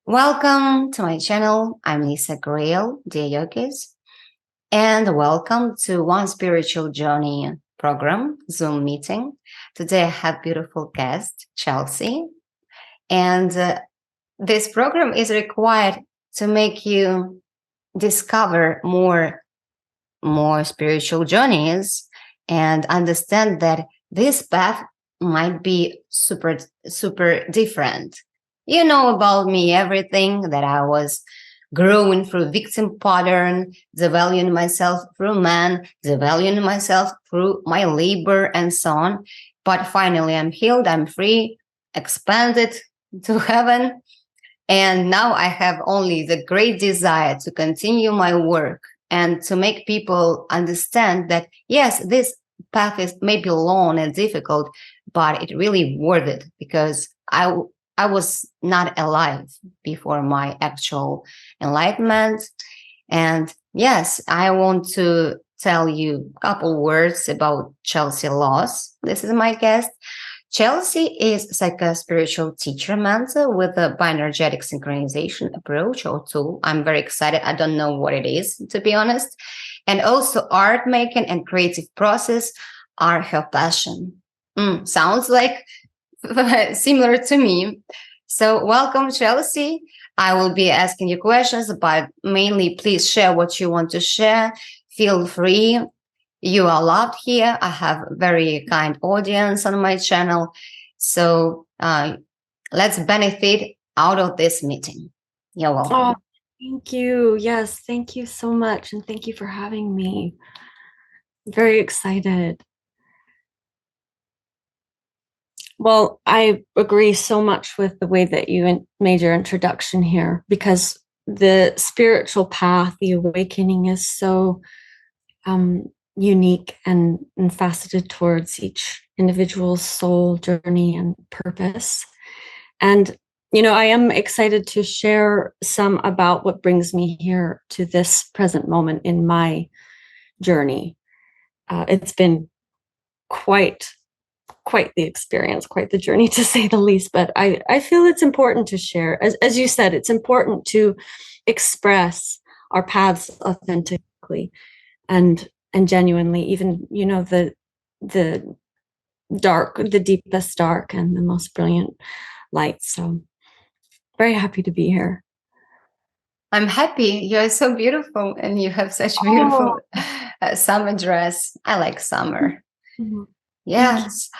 Welcome to my channel. I'm Lisa Grail, dear yogis, and welcome to One Spiritual Journey program Zoom meeting. Today I have beautiful guest Chelsea, and this program is required to make you discover more spiritual journeys and understand that this path might be super different. You know about me, everything that I was growing through victim pattern, devaluing myself through man, devaluing myself through my labor and so on. But finally I'm healed, I'm free, expanded to heaven. And now I have only the great desire to continue my work and to make people understand that, yes, this path is maybe long and difficult, but it really worth it because I was not alive before my actual enlightenment. And yes, I want to tell you a couple words about Chelsea Laws. This is my guest. Chelsea is like a spiritual teacher mentor with a bioenergetic synchronization approach or tool. I'm very excited. I don't know what it is, to be honest. And also art making and creative process are her passion. Sounds like similar to me. So welcome, Chelsea. I will be asking you questions, but mainly please share what you want to share. Feel free. You are loved here. I have a very kind audience on my channel. So let's benefit out of this meeting. You're welcome. Oh, thank you. Yes, thank you so much. And thank you for having me. Very excited. Well, I agree so much with the way that you made your introduction here, because the spiritual path, the awakening is so unique and faceted towards each individual's soul journey and purpose. And, I am excited to share some about what brings me here to this present moment in my journey. It's been quite the experience, quite the journey, to say the least. But I feel it's important to share. As you said, it's important to express our paths authentically and genuinely, even, the dark, the deepest dark and the most brilliant light. So very happy to be here. I'm happy. You're so beautiful and you have such beautiful summer dress. I like summer. Mm-hmm. Yes.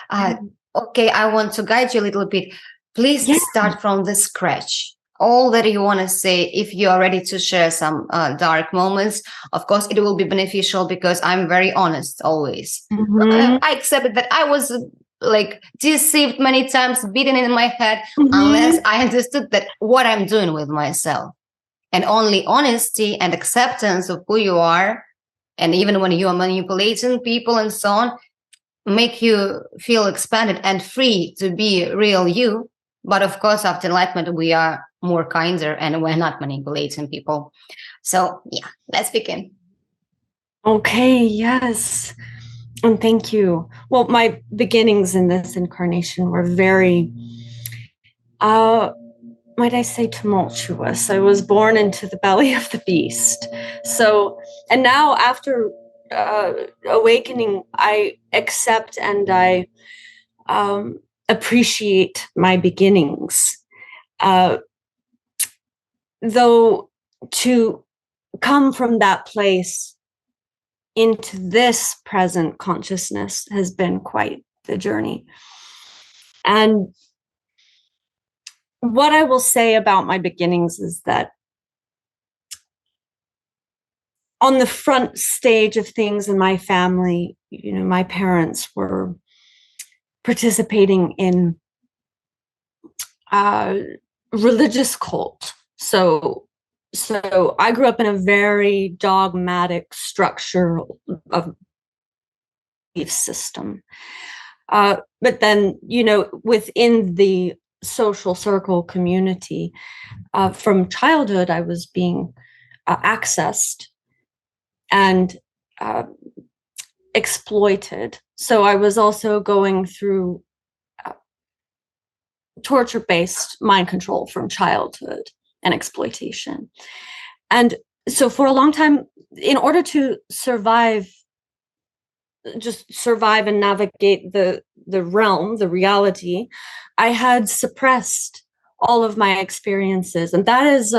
Okay, I want to guide you a little bit. Please start from the scratch. All that you want to say, if you are ready to share some dark moments, of course, it will be beneficial because I'm very honest always. Mm-hmm. I accepted that I was like deceived many times, beaten in my head, unless I understood that what I'm doing with myself. And only honesty and acceptance of who you are, and even when you are manipulating people and so on, make you feel expanded and free to be real you. But of course, after enlightenment, we are more kinder and we're not manipulating people. So yeah, let's begin. Okay, yes. And thank you. Well, my beginnings in this incarnation were very, might I say, tumultuous. I was born into the belly of the beast. So, and now after awakening, I accept and I appreciate my beginnings. Though to come from that place into this present consciousness has been quite the journey. And what I will say about my beginnings is that on the front stage of things in my family, my parents were participating in religious cult. So I grew up in a very dogmatic structure of belief system. But then, within the social circle community, from childhood, I was being accessed and exploited. So I was also going through torture-based mind control from childhood. and exploitation. And so for a long time, in order to survive and navigate the realm, the reality, I had suppressed all of my experiences. And that is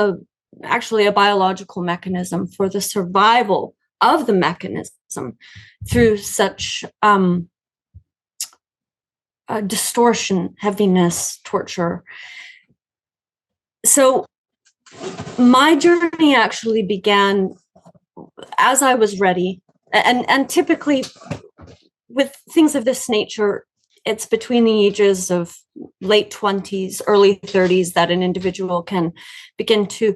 actually a biological mechanism for the survival of the mechanism through such distortion, heaviness, torture. So my journey actually began as I was ready. And typically with things of this nature, it's between the ages of late 20s, early 30s that an individual can begin to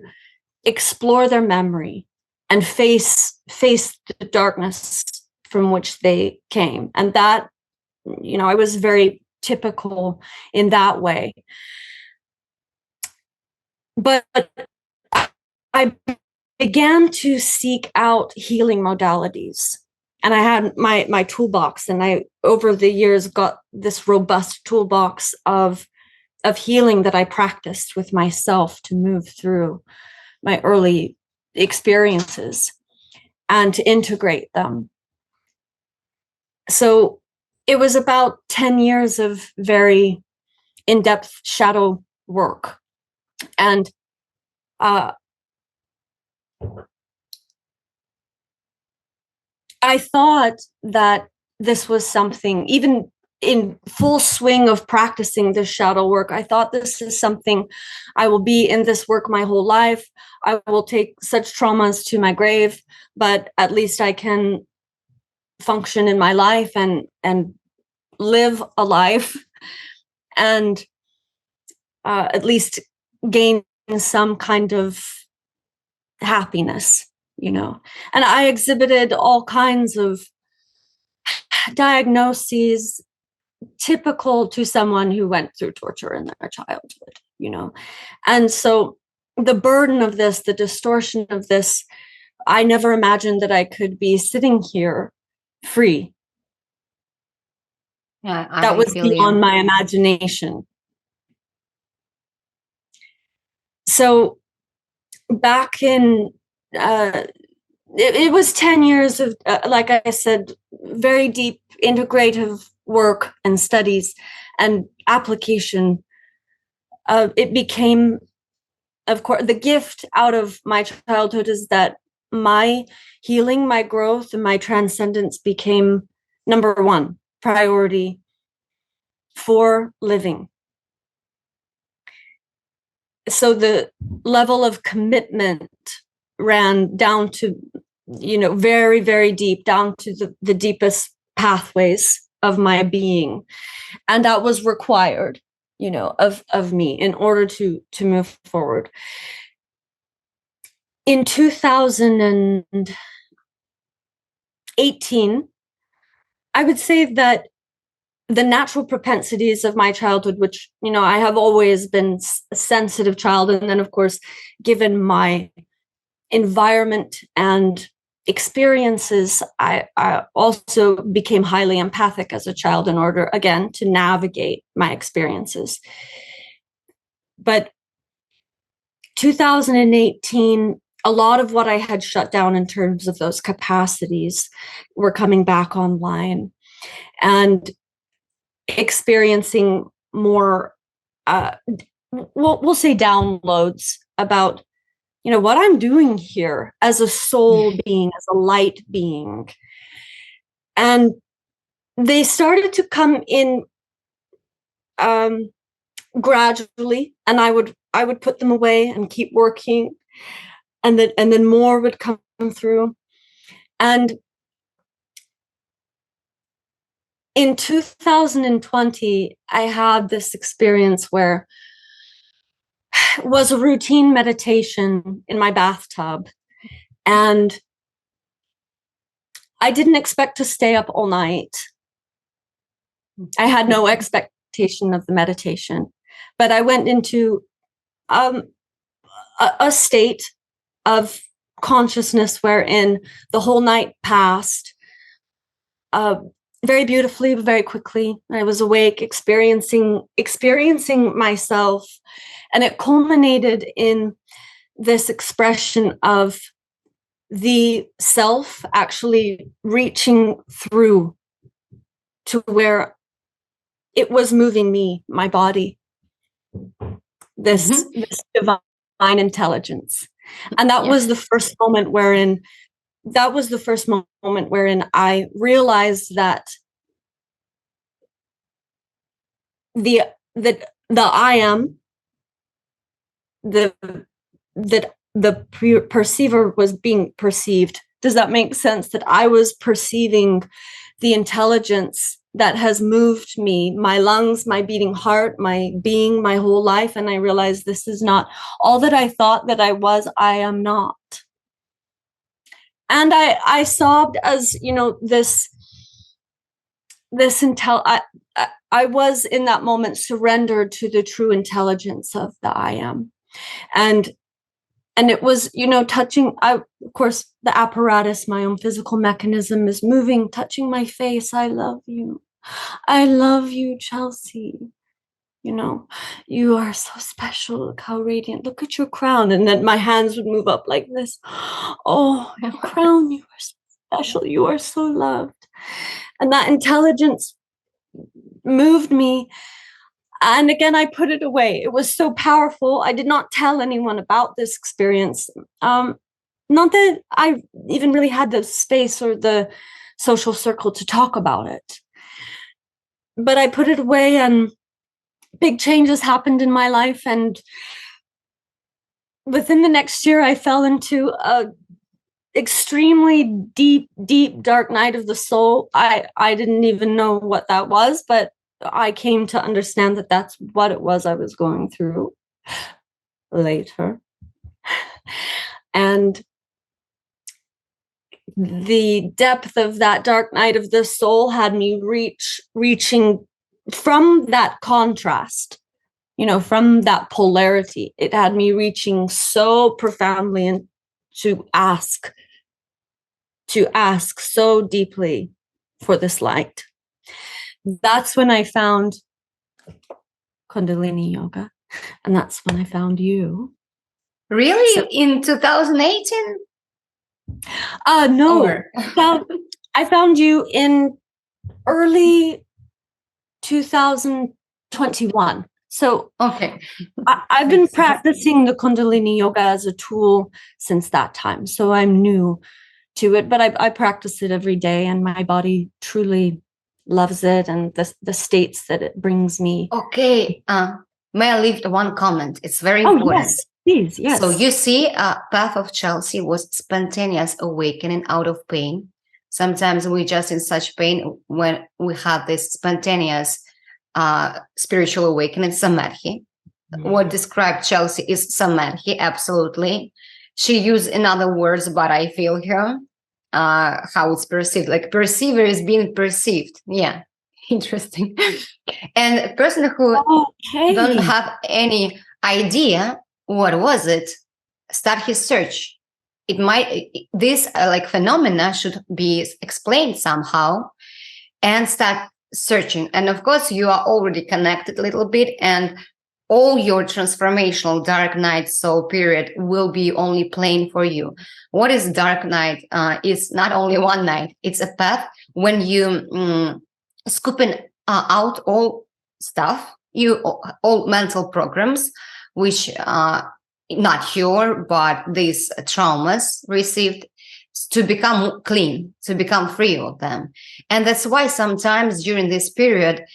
explore their memory and face the darkness from which they came. And that, I was very typical in that way. But I began to seek out healing modalities. And I had my toolbox, and I, over the years, got this robust toolbox of healing that I practiced with myself to move through my early experiences and to integrate them. So it was about 10 years of very in-depth shadow work. And I thought that this was something, even in full swing of practicing this shadow work, I thought this is something I will be in this work my whole life. I will take such traumas to my grave, but at least I can function in my life and live a life and at least gain some kind of happiness, And I exhibited all kinds of diagnoses typical to someone who went through torture in their childhood, And so the burden of this, the distortion of this, I never imagined that I could be sitting here free. Yeah, that was beyond my imagination. So back in, it was 10 years of, like I said, very deep integrative work and studies and application. It became, of course, the gift out of my childhood is that my healing, my growth, and my transcendence became number one priority for living. So the level of commitment ran down to, very, very deep, down to the deepest pathways of my being. And that was required, of me in order to move forward. In 2018, I would say that the natural propensities of my childhood, which, I have always been a sensitive child. And then, of course, given my environment and experiences, I also became highly empathic as a child in order, again, to navigate my experiences. But 2018, a lot of what I had shut down in terms of those capacities were coming back online, and experiencing more, we'll say, downloads about, what I'm doing here as a soul being, as a light being. And they started to come in gradually, and I would put them away and keep working, and then more would come through. And in 2020, I had this experience where it was a routine meditation in my bathtub, and I didn't expect to stay up all night. I had no expectation of the meditation, but I went into a state of consciousness wherein the whole night passed very beautifully, very quickly. I was awake, experiencing myself, and it culminated in this expression of the self actually reaching through to where it was moving me, my body, this divine intelligence. And that was the first moment wherein I realized that the I am, that the perceiver was being perceived. Does that make sense? That I was perceiving the intelligence that has moved me, my lungs, my beating heart, my being, my whole life. And I realized this is not all that I thought that I was. I am not. And I sobbed as, I was in that moment surrendered to the true intelligence of the I am. And it was, touching, of course, the apparatus, my own physical mechanism is moving, touching my face. I love you. I love you, Chelsea. You are so special. Look how radiant. Look at your crown. And then my hands would move up like this. Oh, your crown, you are so special. You are so loved. And that intelligence moved me. And again, I put it away. It was so powerful. I did not tell anyone about this experience. Not that I even really had the space or the social circle to talk about it. But I put it away, and big changes happened in my life. And within the next year, I fell into a extremely deep, dark night of the soul. I didn't even know what that was, but I came to understand that that's what it was I was going through later. And the depth of that dark night of the soul had me reaching from that contrast, from that polarity. It had me reaching so profoundly and to ask so deeply for this light. That's when I found Kundalini yoga, and that's when I found you. Really? So, in 2018? No. I found you in early 2021. So okay. I've been practicing the Kundalini yoga as a tool since that time. So I'm new to it, but I practice it every day, and my body truly loves it, and the states that it brings me. Okay. May I leave one comment? It's very important. Yes, please. Yes. So you see, path of Chelsea was spontaneous awakening out of pain. Sometimes we just in such pain when we have this spontaneous spiritual awakening, Samadhi. Mm-hmm. What described Chelsea is Samadhi, absolutely. She used in other words, but I feel her, how it's perceived, like perceiver is being perceived. Yeah, interesting. And a person who don't have any idea what was it, start his search. It might, this like phenomena should be explained somehow, and start searching. And of course, you are already connected a little bit, and all your transformational dark night soul period will be only plain for you. What is dark night? It's not only one night. It's a path when you scooping out all stuff, all mental programs, which are not your, but these traumas received, to become clean, to become free of them. And that's why sometimes during this period,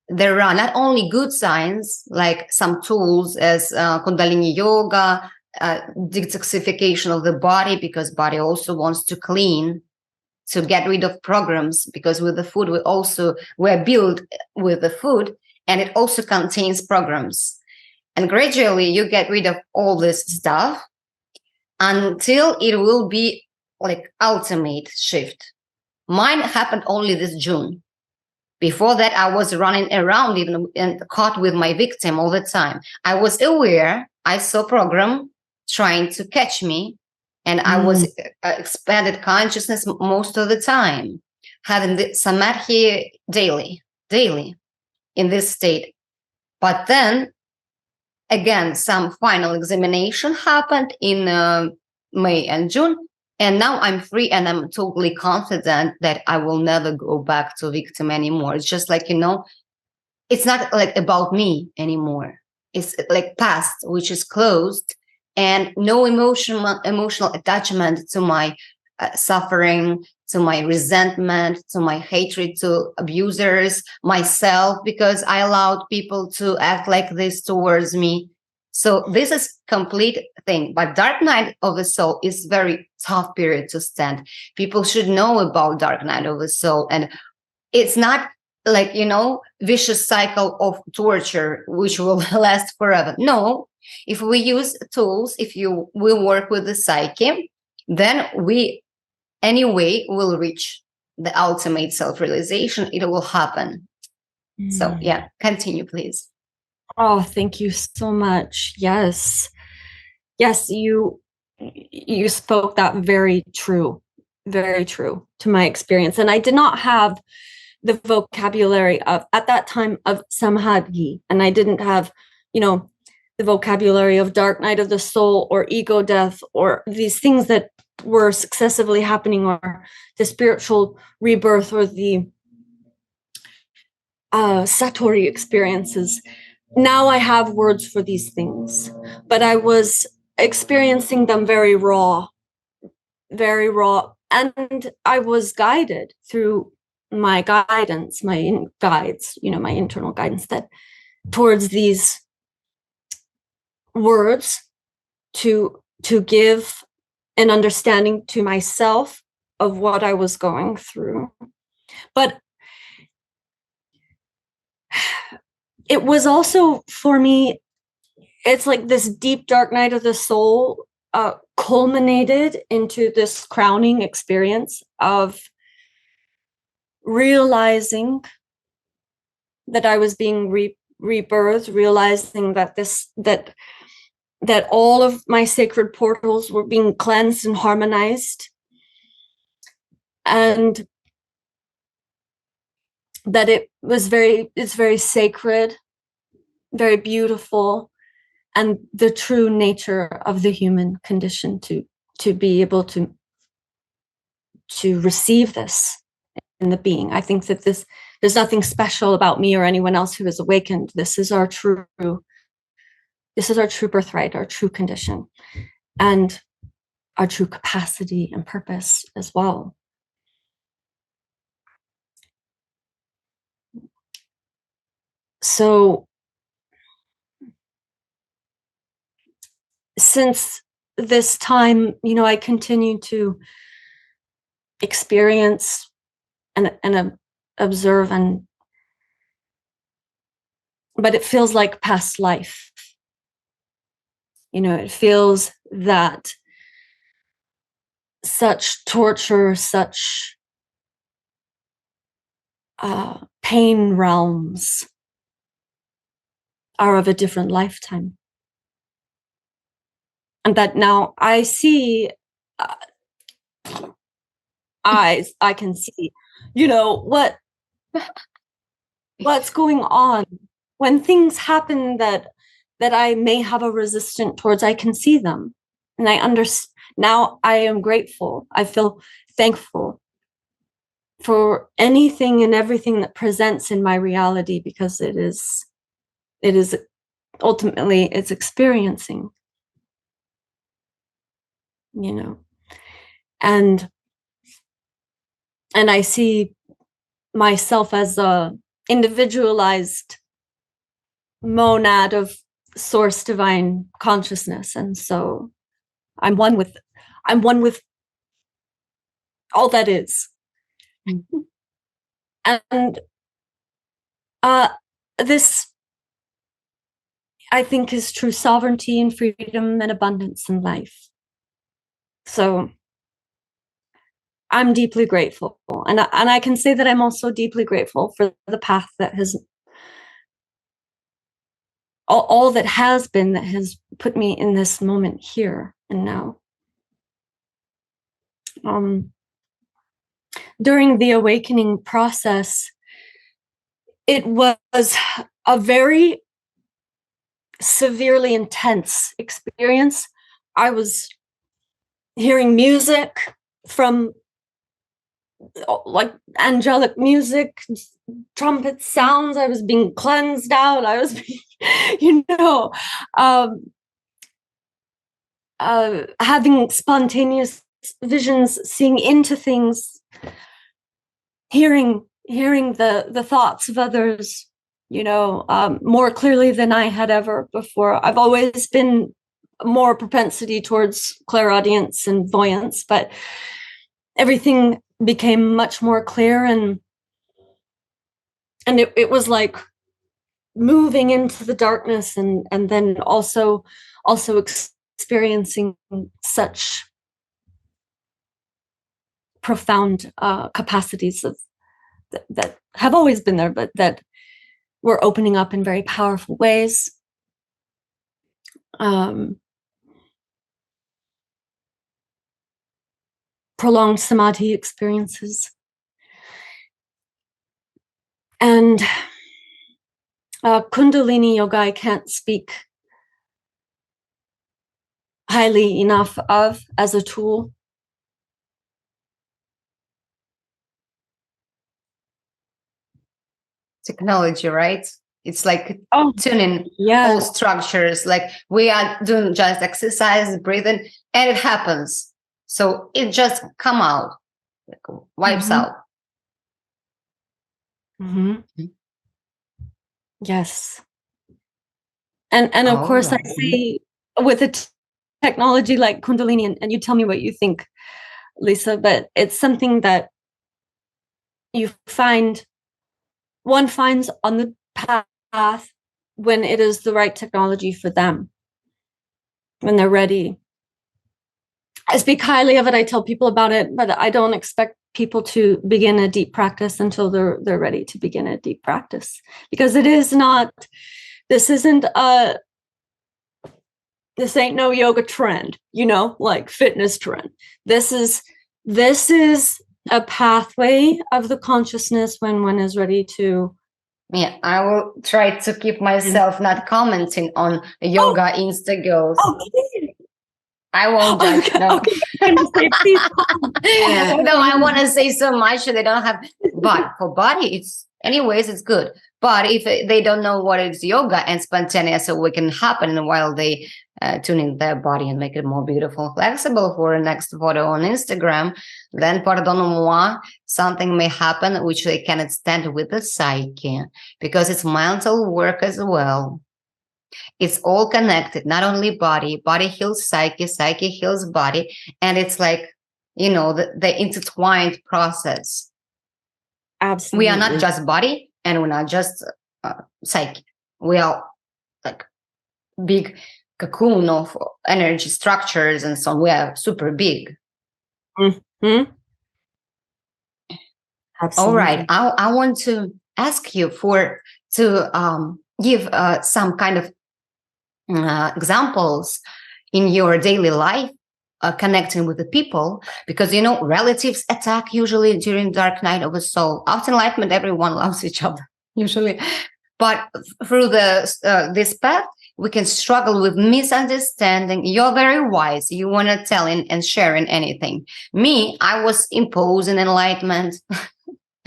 there are not only good signs, like some tools as Kundalini yoga, detoxification of the body, because body also wants to clean, to get rid of programs, because with the food, we're built with the food, and it also contains programs. And gradually you get rid of all this stuff until it will be like ultimate shift. Mine happened only this June. Before that, I was running around even and caught with my victim all the time. I was aware. I saw program trying to catch me, and I was expanded consciousness most of the time. having the Samadhi daily in this state. But then again, some final examination happened in May and June. And now I'm free and I'm totally confident that I will never go back to victim anymore. It's just like, it's not like about me anymore. It's like past, which is closed, and no emotional attachment to my suffering, to my resentment, to my hatred, to abusers, myself, because I allowed people to act like this towards me. So this is complete thing. But dark night of the soul is very tough period to stand. People should know about dark night of the soul. And it's not like, vicious cycle of torture, which will last forever. No, if we use tools, if we work with the psyche, then we anyway will reach the ultimate self-realization. It will happen. So yeah, continue, please. Oh, thank you so much. Yes, you spoke that very true to my experience. And I did not have the vocabulary of, at that time, of Samadhi, and I didn't have, the vocabulary of dark night of the soul or ego death or these things that were successively happening, or the spiritual rebirth, or the Satori experiences. Now I have words for these things, but I was experiencing them very raw, and I was guided through my guidance, my guides, my internal guidance, that towards these words to give an understanding to myself of what I was going through. But it was also, for me, it's like this deep dark night of the soul culminated into this crowning experience of realizing that I was being rebirthed, realizing that all of my sacred portals were being cleansed and harmonized, and that it's very sacred, very beautiful, and the true nature of the human condition to be able to receive this in the being. I think that there's nothing special about me or anyone else who is awakened. This is our true birthright, our true condition, and our true capacity and purpose as well. So since this time, I continue to experience and observe, but it feels like past life. It feels that such torture, such pain realms are of a different lifetime. And that now I see, eyes, I can see, what's going on. When things happen that I may have a resistance towards, I can see them. And I understand. Now I am grateful. I feel thankful for anything and everything that presents in my reality, because it is ultimately, it's experiencing, and I see myself as a individualized monad of source divine consciousness, and so I'm one with all that is. And this, I think, is true sovereignty and freedom and abundance in life. So I'm deeply grateful, and I can say that I'm also deeply grateful for the path that has all that has been, that has put me in this moment here and now. during the awakening process, it was a very severely intense experience. I was hearing music from like angelic music, trumpet sounds. I was being cleansed out. I was being, um, having spontaneous visions, seeing into things, hearing the thoughts of others, more clearly than I had ever before. I've always been more propensity towards clairaudience and voyance, but everything became much more clear, and it was like moving into the darkness, and then also experiencing such profound capacities that have always been there, but that were opening up in very powerful ways. Prolonged Samadhi experiences. And Kundalini yoga, I can't speak highly enough of as a tool. Technology, right? It's like tuning all structures. Like we are doing just exercise, breathing, and it happens. So it just come out, like wipes out. Yes. And of course, I say with a technology like Kundalini, and you tell me what you think, Lisa, but it's something that one finds on the path when it is the right technology for them, when they're ready. I speak highly of it. I tell people about it, but I don't expect people to begin a deep practice until they're ready to begin a deep practice, because this ain't no yoga trend, like fitness trend. This is a pathway of the consciousness when one is ready to. Yeah, I will try to keep myself not commenting on yoga Insta girls. Okay. I won't judge. No, no, I want to say so much. They don't have, but for body, it's good. But if they don't know what is yoga and spontaneous awakening happen while they tune in their body and make it more beautiful, flexible for a next photo on Instagram, then pardon-moi, something may happen which they cannot stand with the psyche, because it's mental work as well. It's all connected, not only body heals psyche heals body, and it's like, the intertwined process. Absolutely. We are not just body, and we're not just psyche. We are like big cocoon of energy structures, and so we are super big. Mm-hmm. All right, I want to ask you to give some kind of examples in your daily life, connecting with the people, because relatives attack usually during dark night of the soul. After enlightenment, everyone loves each other usually, but through this path we can struggle with misunderstanding. You're very wise, you want to tell and sharing anything. Me, I was imposing enlightenment.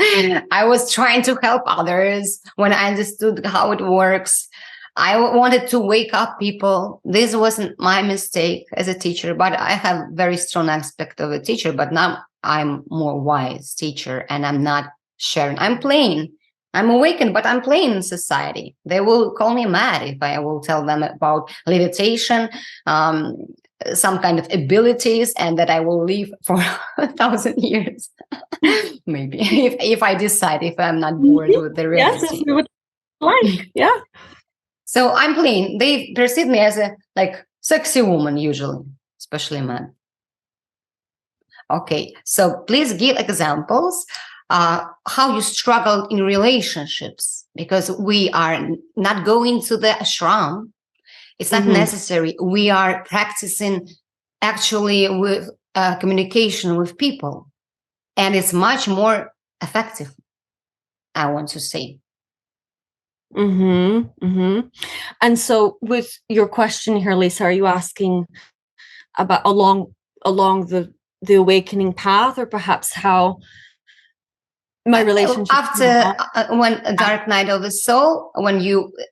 I was trying to help others when I understood how it works. I wanted to wake up people. This wasn't my mistake as a teacher, but I have very strong aspect of a teacher, but now I'm more wise teacher, and I'm not sharing. I'm playing. I'm awakened, but I'm playing in society. They will call me mad if I will tell them about levitation, some kind of abilities, and that I will live for 1,000 years. Maybe if I decide, if I'm not bored with the reality. Yes, if you would like, yeah. So I'm playing. They perceive me as a sexy woman usually, especially men. Okay, so please give examples how you struggled in relationships, because we are not going to the ashram. It's not necessary. We are practicing actually with communication with people. And it's much more effective, I want to say. And so with your question here, Lisa, are you asking about along the awakening path, or perhaps how my relationship After when a dark night of the soul, when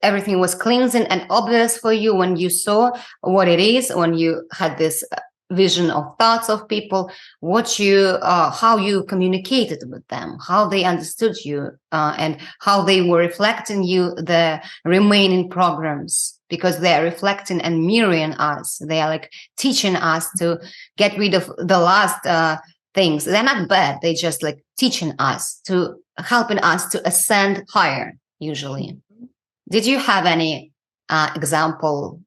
everything was cleansing and obvious for you, when you saw what it is, when you had this vision of thoughts of people, how you communicated with them, how they understood you, and how they were reflecting you the remaining programs, because they are reflecting and mirroring us. They are like teaching us to get rid of the last things. They're not bad. They just like teaching us, to helping us to ascend higher, usually. Did you have any example,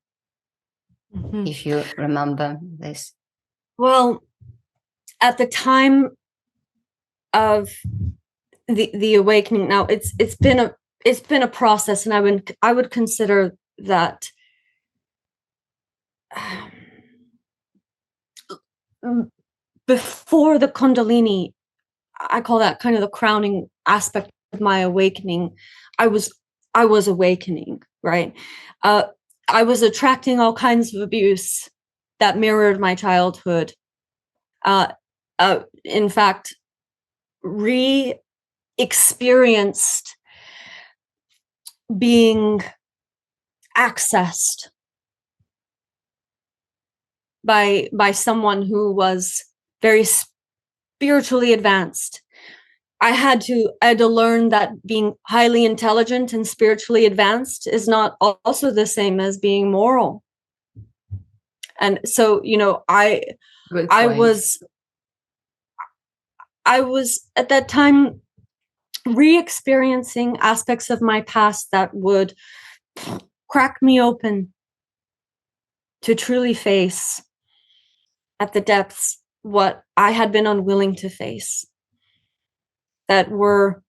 if you remember this? Well, at the time of the awakening, now it's been a process, and I would consider that before the Kundalini, I call that kind of the crowning aspect of my awakening. I was awakening, right? I was attracting all kinds of abuse that mirrored my childhood. In fact, re-experienced being accessed by someone who was very spiritually advanced. I had to learn that being highly intelligent and spiritually advanced is not also the same as being moral. And so, I was at that time re-experiencing aspects of my past that would crack me open to truly face at the depths what I had been unwilling to face, that were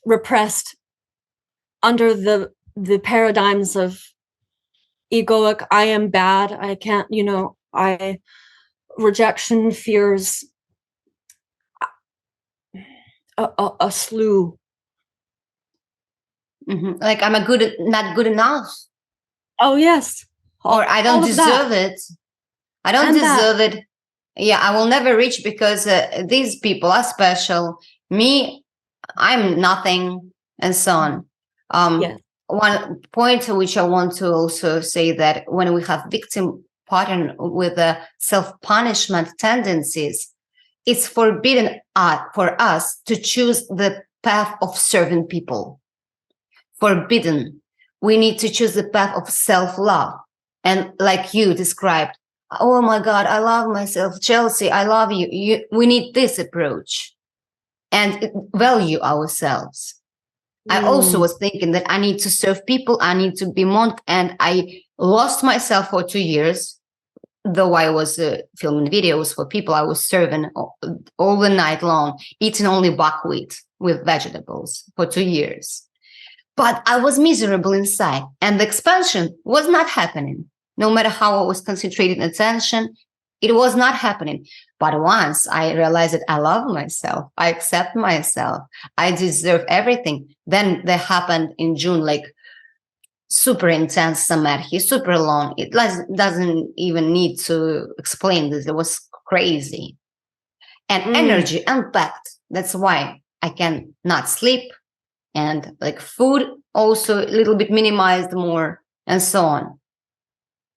repressed under the paradigms of egoic, I am bad, I can't, rejection, fears, a slew. Like I'm not good enough. Oh yes. Or I don't deserve it. I don't deserve it. Yeah, I will never reach because these people are special. Me, I'm nothing, and so on. Yes. One point which I want to also say, that when we have victim pattern with self-punishment tendencies, it's forbidden for us to choose the path of serving people. Forbidden. We need to choose the path of self-love. And like you described, oh my God, I love myself. Chelsea, I love you. We need this approach and value ourselves. I also was thinking that I need to serve people. I need to be monk. And I lost myself for 2 years. Though I was filming videos for people, I was serving all the night long, eating only buckwheat with vegetables for 2 years. But I was miserable inside, and the expansion was not happening. No matter how I was concentrating attention, it was not happening. But once I realized that I love myself, I accept myself, I deserve everything. Then that happened in June, like super intense Samadhi, super long. It doesn't even need to explain this. It was crazy. And energy unpacked. That's why I can not sleep. And like food also a little bit minimized more, and so on.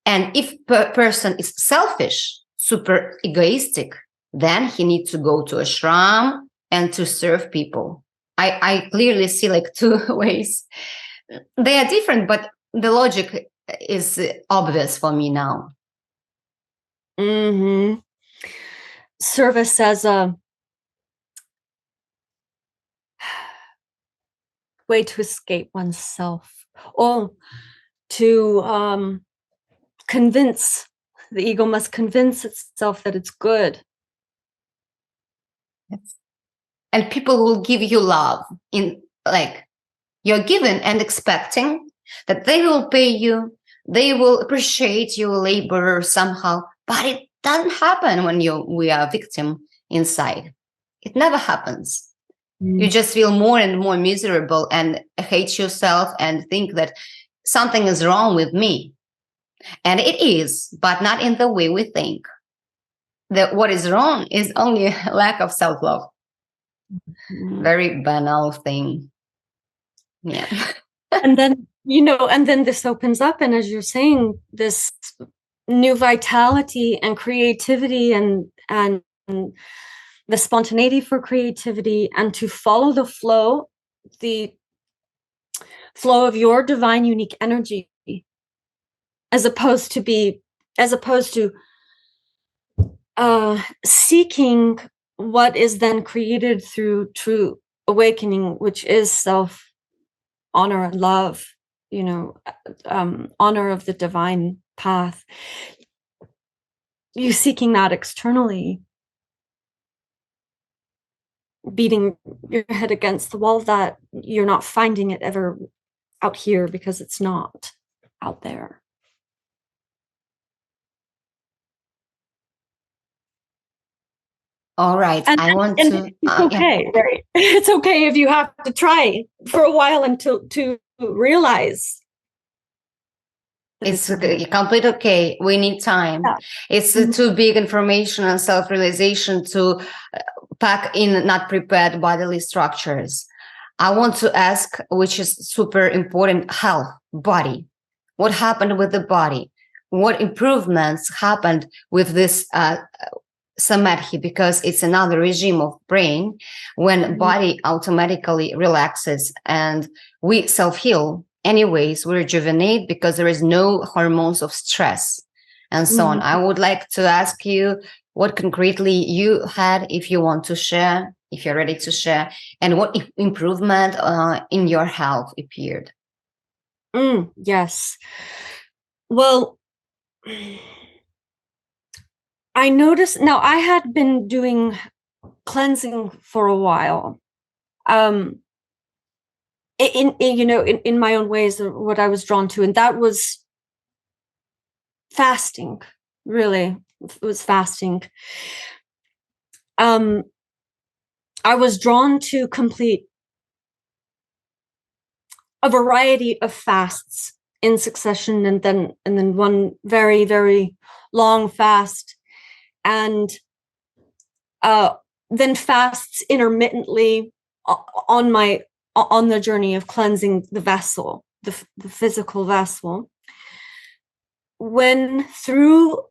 And if person is selfish, super egoistic, then he needs to go to a ashram and to serve people. I clearly see like two ways. They are different, but the logic is obvious for me now. Service as a way to escape oneself, or to convince. The ego must convince itself that it's good. Yes. And people will give you love in like you're given and expecting that they will pay you, they will appreciate your labor somehow, but it doesn't happen when we are a victim inside. It never happens. You just feel more and more miserable and hate yourself and think that something is wrong with me. And it is, but not in the way we think. That what is wrong is only a lack of self-love. Very banal thing. Yeah. And then, and then this opens up, and as you're saying, this new vitality and creativity and the spontaneity for creativity, and to follow the flow of your divine unique energy, as opposed to seeking what is then created through true awakening, which is self honor and love, honor of the divine path. You seeking that externally, beating your head against the wall, that you're not finding it ever out here, because it's not out there. All right. And, I want to. It's okay, right? It's okay if you have to try for a while until to realize. It's complete okay. We need time. Yeah. It's too big information and self-realization to pack in not prepared bodily structures. I want to ask, which is super important, health, body. What happened with the body? What improvements happened with this Samadhi? Because it's another regime of brain when body automatically relaxes and we self-heal. Anyways, we rejuvenate because there is no hormones of stress and so on. I would like to ask you what concretely you had, if you want to share, if you're ready to share, and what improvement in your health appeared. Yes. Well, I noticed, now I had been doing cleansing for a while. In my own ways, what I was drawn to, and that was fasting. Really, it was fasting. I was drawn to complete a variety of fasts in succession, and then one very, very long fast, and then fasts intermittently on the journey of cleansing the vessel, the physical vessel. When through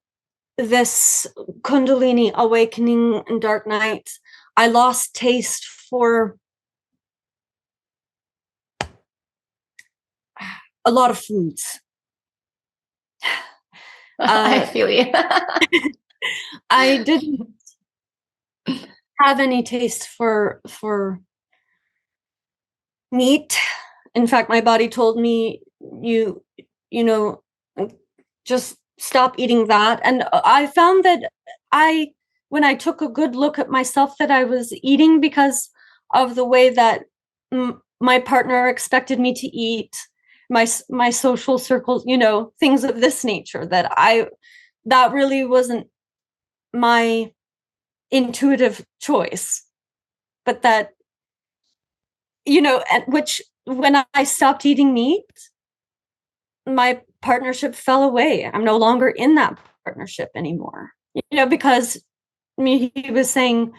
this Kundalini awakening and dark night, I lost taste for a lot of foods. I feel you. I didn't have any taste for meat. In fact, my body told me, you know, just stop eating that. And I found that when I took a good look at myself, that I was eating because of the way that my partner expected me to eat, my social circles, things of this nature, that really wasn't my intuitive choice. But that, which when I stopped eating meat, my partnership fell away. I'm no longer in that partnership anymore, because he was saying,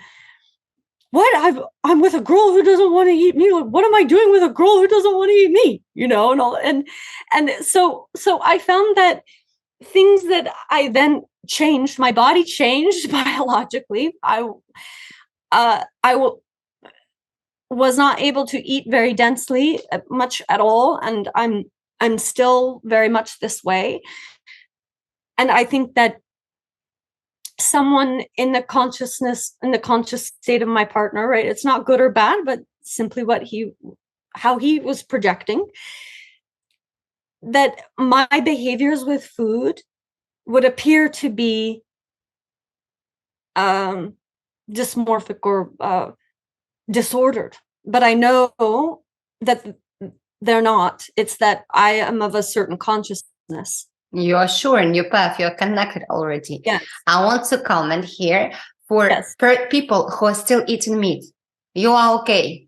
what, I'm with a girl who doesn't want to eat meat. Like, what am I doing with a girl who doesn't want to eat meat? And so I found that things that I then changed, my body changed biologically. I was not able to eat very densely, much at all, and I'm still very much this way. And I think that someone in the conscious state of my partner, right? It's not good or bad, but simply how he was projecting, that my behaviors with food would appear to be dysmorphic or disordered. But I know that they're not. It's that I am of a certain consciousness. You are sure in your path, you're connected already. Yes. I want to comment here for people who are still eating meat, you are okay.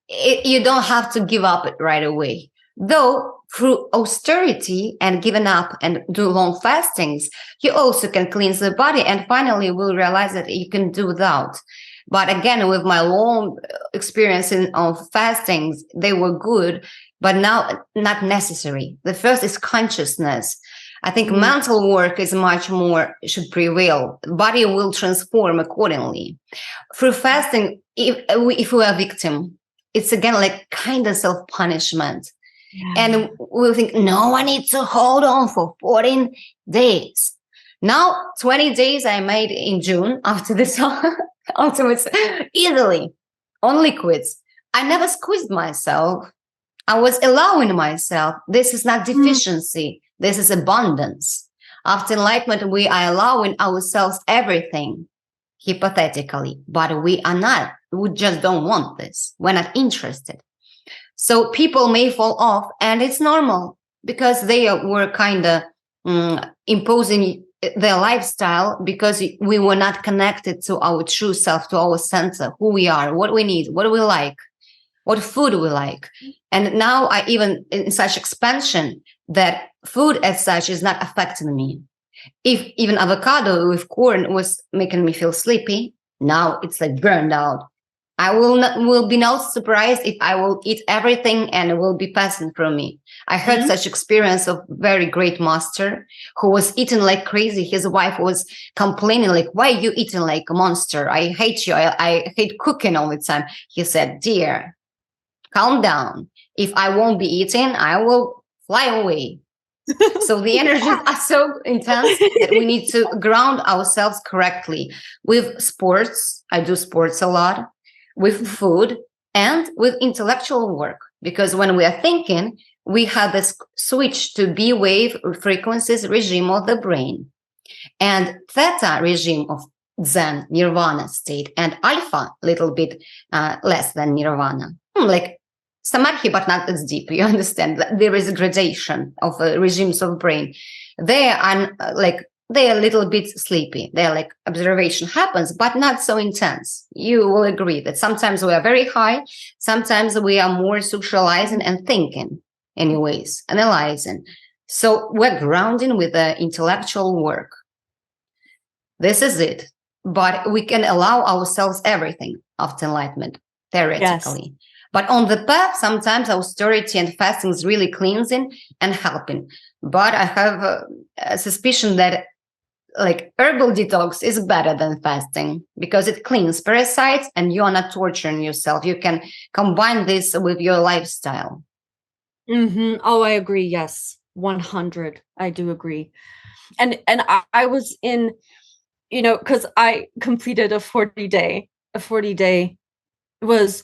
You don't have to give up it right away. Though through austerity and giving up and do long fastings, you also can cleanse the body and finally will realize that you can do without. But again, with my long experience of fastings, they were good, but now not necessary. The first is consciousness. I think mental work is much more should prevail. The body will transform accordingly. Through fasting, if we are a victim, it's again like kind of self-punishment. Yeah. And we'll think, no, I need to hold on for 14 days. Now, 20 days I made in June after this ultimate easily on liquids. I never squeezed myself. I was allowing myself. This is not deficiency. This is abundance. After enlightenment, we are allowing ourselves everything, hypothetically, but we are not. We just don't want this. We're not interested. So people may fall off, and it's normal because they were kind of imposing their lifestyle because we were not connected to our true self, to our center, who we are, what we need, what we like, what food we like. And now I even in such expansion that food as such is not affecting me. If even avocado with corn was making me feel sleepy, now it's like burned out. I will be not surprised if I will eat everything and it will be passing from me. I heard such experience of very great master who was eating like crazy. His wife was complaining like, why are you eating like a monster? I hate you. I hate cooking all the time. He said, dear, calm down. If I won't be eating, I will fly away. So the energies are so intense that we need to ground ourselves correctly with sports. I do sports a lot, with food, and with intellectual work. Because when we are thinking, we have this switch to B wave frequencies regime of the brain, and theta regime of Zen, Nirvana state, and alpha, little bit less than Nirvana, like Samadhi, but not as deep. You understand? There is a gradation of regimes of brain. They are they're a little bit sleepy. They're like observation happens, but not so intense. You will agree that sometimes we are very high. Sometimes we are more socializing and thinking anyways, analyzing. So we're grounding with the intellectual work. This is it. But we can allow ourselves everything after enlightenment, theoretically. Yes. But on the path, sometimes austerity and fasting is really cleansing and helping. But I have a suspicion that like herbal detox is better than fasting because it cleans parasites and you are not torturing yourself. You can combine this with your lifestyle. Oh, I agree. Yes, 100. I do agree. And I was in, because I completed a 40 day. A 40 day was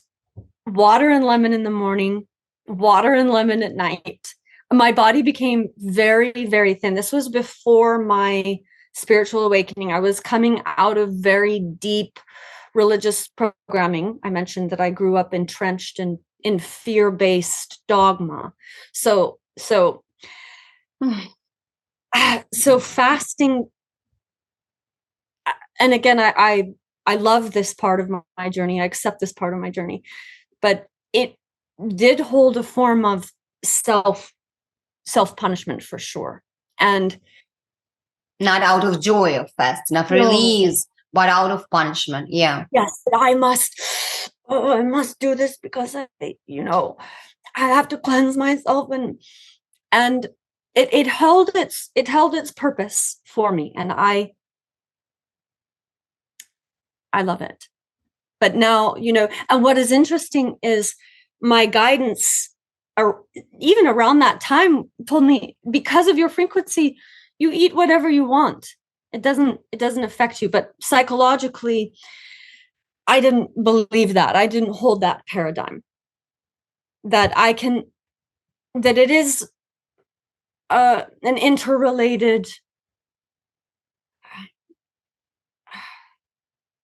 water and lemon in the morning, water and lemon at night. My body became very, very thin. This was before my spiritual awakening. I was coming out of very deep religious programming. I mentioned that I grew up entrenched in fear-based dogma. So fasting, and again, I love this part of my journey. I accept this part of my journey, but it did hold a form of self-punishment for sure. And not out of joy of fast, not release, but out of punishment. Yeah. Yes, I must do this because I have to cleanse myself, and it held its purpose for me, and I love it. But now, and what is interesting is my guidance, even around that time, told me, because of your frequency, you eat whatever you want. It doesn't affect you. But psychologically, I didn't believe that. I didn't hold that paradigm. That it is an interrelated.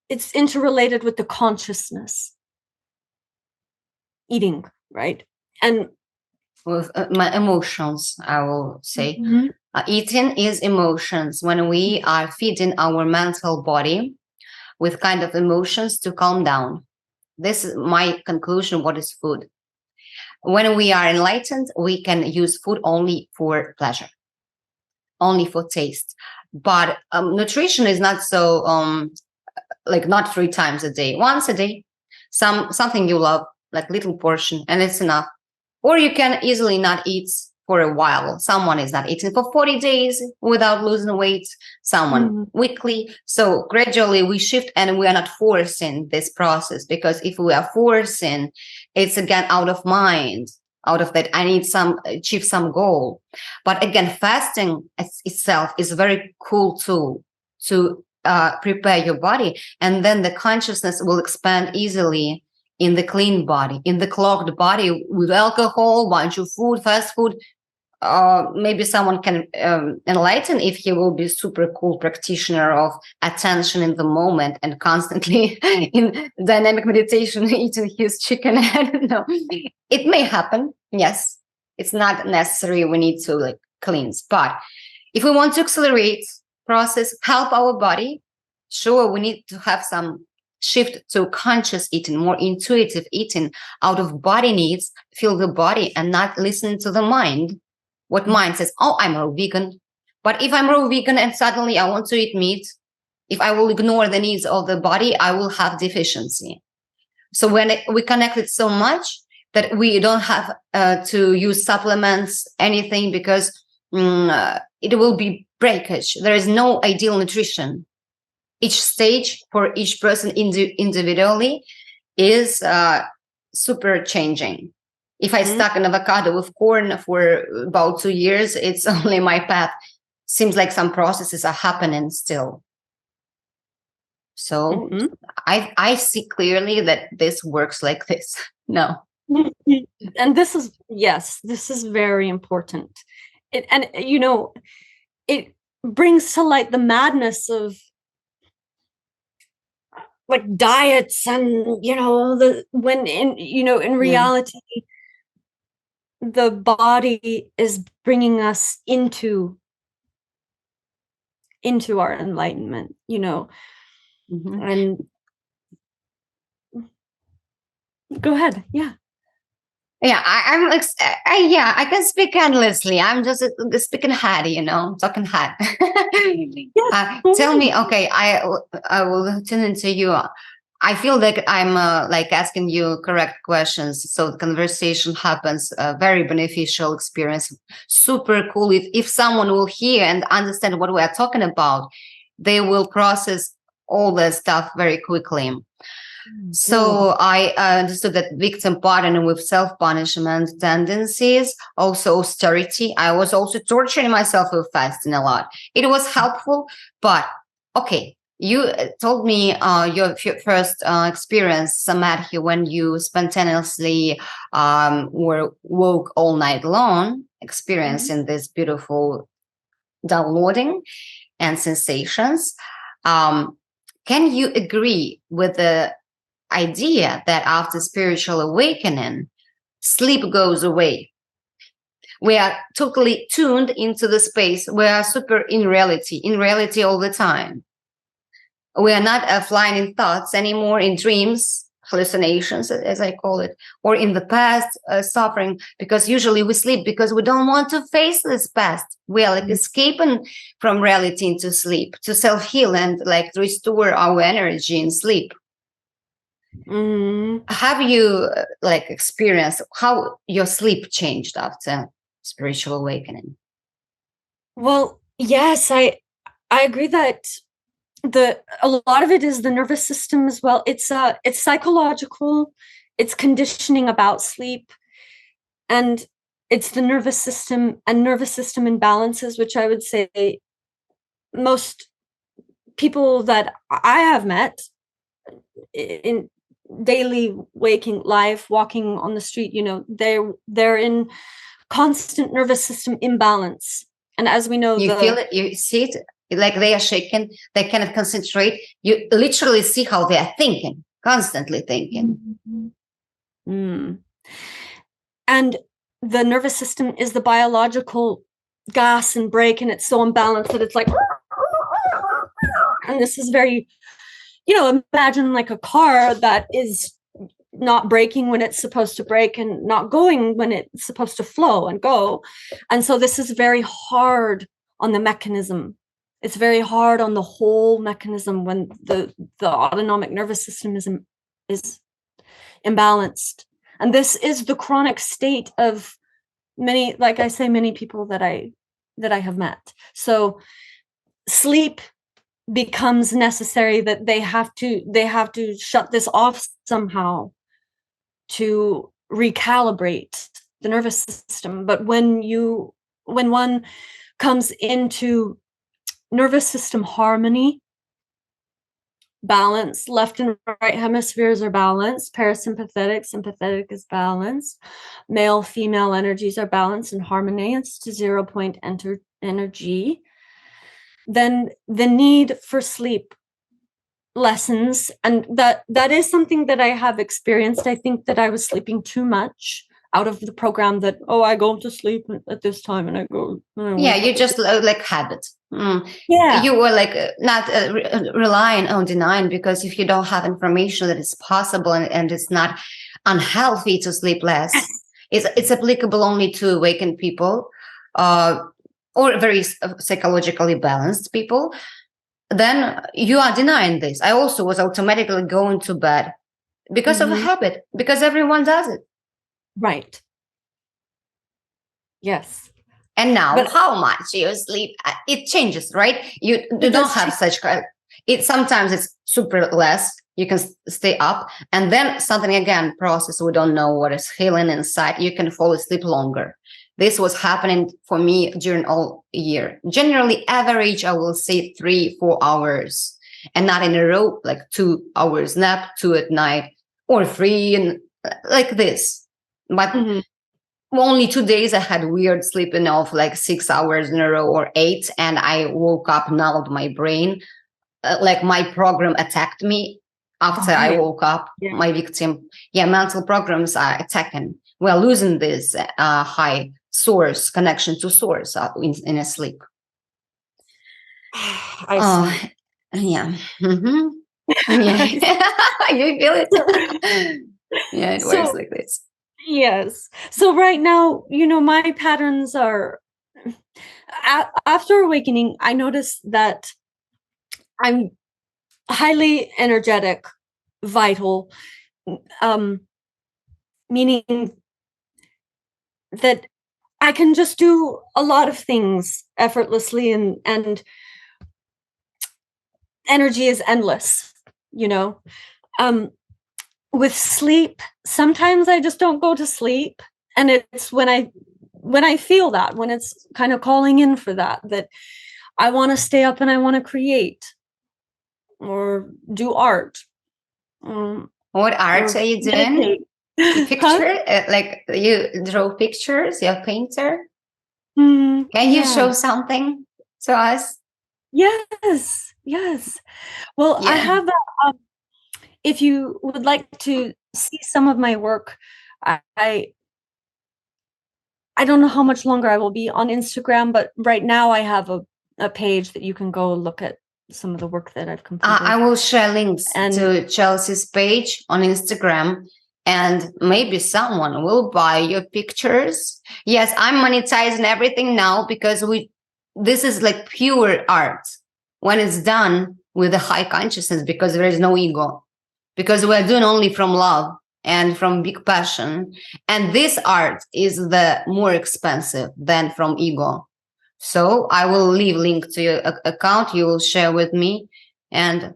It's interrelated with the consciousness. Eating, right? And with my emotions, I will say. Eating is emotions. When we are feeding our mental body, with kind of emotions to calm down. This is my conclusion. What is food? When we are enlightened, we can use food only for pleasure, only for taste. But nutrition is not so like not 3 times a day, once a day, something you love, like little portion, and it's enough. Or you can easily not eat for a while. Someone is not eating for 40 days without losing weight, someone weekly. So gradually we shift, and we are not forcing this process, because if we are forcing, it's again out of mind, out of that I need some achieve some goal. But again, fasting itself is a very cool tool to prepare your body, and then the consciousness will expand easily in the clean body. In the clogged body with alcohol, bunch of food, fast food, maybe someone can enlighten if he will be super cool practitioner of attention in the moment and constantly in dynamic meditation eating his chicken. I don't know. It may happen. Yes, it's not necessary. We need to like cleanse, but if we want to accelerate process, help our body, sure, we need to have some shift to conscious eating, more intuitive eating, out of body needs, feel the body and not listen to the mind. What mind says, oh, I'm raw vegan. But if I'm raw vegan and suddenly I want to eat meat, if I will ignore the needs of the body, I will have deficiency. So when we connect it so much that we don't have to use supplements, anything, because it will be breakage. There is no ideal nutrition. Each stage for each person individually is super changing. If I stuck an avocado with corn for about 2 years, it's only my path. Seems like some processes are happening still. So I see clearly that this works like this. No. And this is very important. It brings to light the madness of like diets and in reality the body is bringing us into our enlightenment, and go ahead. I can speak endlessly. I'm just speaking head, talking head. Tell me, okay, I will tune into you. I feel like I'm like asking you correct questions, so the conversation happens. A very beneficial experience, super cool. If someone will hear and understand what we are talking about, they will process all the stuff very quickly. So I understood that victim pattern with self-punishment tendencies, also austerity. I was also torturing myself with fasting a lot. It was helpful, but okay. You told me your first experience, Samadhi, when you spontaneously were woke all night long, experiencing this beautiful downloading and sensations. Can you agree with the idea that after spiritual awakening, sleep goes away? We are totally tuned into the space. We are super in reality all the time. We are not flying in thoughts anymore, in dreams, hallucinations, as I call it, or in the past, suffering, because usually we sleep because we don't want to face this past. We are like escaping from reality into sleep to self-heal and like to restore our energy in sleep. Have you like experienced how your sleep changed after spiritual awakening? Well, yes, I agree that a lot of it is the nervous system as well. It's psychological, it's conditioning about sleep, and it's the nervous system and nervous system imbalances, which I would say most people that I have met in daily waking life, walking on the street, they're in constant nervous system imbalance. And as we know, you feel it, you see it, like they are shaken, they cannot concentrate. You literally see how they are thinking, constantly thinking. And the nervous system is the biological gas and brake, and it's so imbalanced that it's like, and this is very, imagine like a car that is not braking when it's supposed to brake and not going when it's supposed to flow and go. And so this is very hard on the mechanism. It's very hard on the whole mechanism when the autonomic nervous system is imbalanced. And this is the chronic state of many, like I say, many people that I have met. So sleep becomes necessary, that they have to shut this off somehow to recalibrate the nervous system. But when one comes into nervous system harmony, balance, left and right hemispheres are balanced, parasympathetic, sympathetic is balanced, male, female energies are balanced and harmonious to 0 point energy, then the need for sleep lessens. And that is something that I have experienced. I think that I was sleeping too much out of the program, that I go to sleep at this time and I go. Yeah, you just like habit. Yeah, you were like not relying on denying, because if you don't have information that it's possible and it's not unhealthy to sleep less, it's applicable only to awakened people or very psychologically balanced people, then you are denying this. I also was automatically going to bed because of a habit, because everyone does it. Right. Yes. And now, how much you sleep, it changes, right? You don't have such. Sometimes it's super less. You can stay up, and then something again process. We don't know what is healing inside. You can fall asleep longer. This was happening for me during all year. Generally, average, I will say 3-4 hours, and not in a row, like 2 hours nap, 2 at night, or 3, and like this. But only 2 days I had weird sleeping of like 6 hours in a row or 8, and I woke up, nulled my brain. Like my program attacked me after I woke up. Yeah. My victim, mental programs are attacking. We're losing this high source connection to source in a sleep. I see. Yeah. Mm-hmm. Yeah. You feel it? Yeah, it works like this. Yes. So right now, my patterns are, after awakening, I noticed that I'm highly energetic, vital, meaning that I can just do a lot of things effortlessly, and energy is endless, with sleep, sometimes I just don't go to sleep. And it's when I feel that, when it's kind of calling in for that I want to stay up and I want to create or do art. What art are you doing? Picture? Like you draw pictures? You're a painter? Can you show something to us? Yes. Well, I have if you would like to see some of my work, I don't know how much longer I will be on Instagram, but right now I have a page that you can go look at some of the work that I've completed. I will share links to Chelsea's page on Instagram, and maybe someone will buy your pictures. Yes, I'm monetizing everything now because this is like pure art when it's done with a high consciousness, because there is no ego, because we're doing only from love and from big passion. And this art is the more expensive than from ego. So I will leave link to your account. You will share with me, and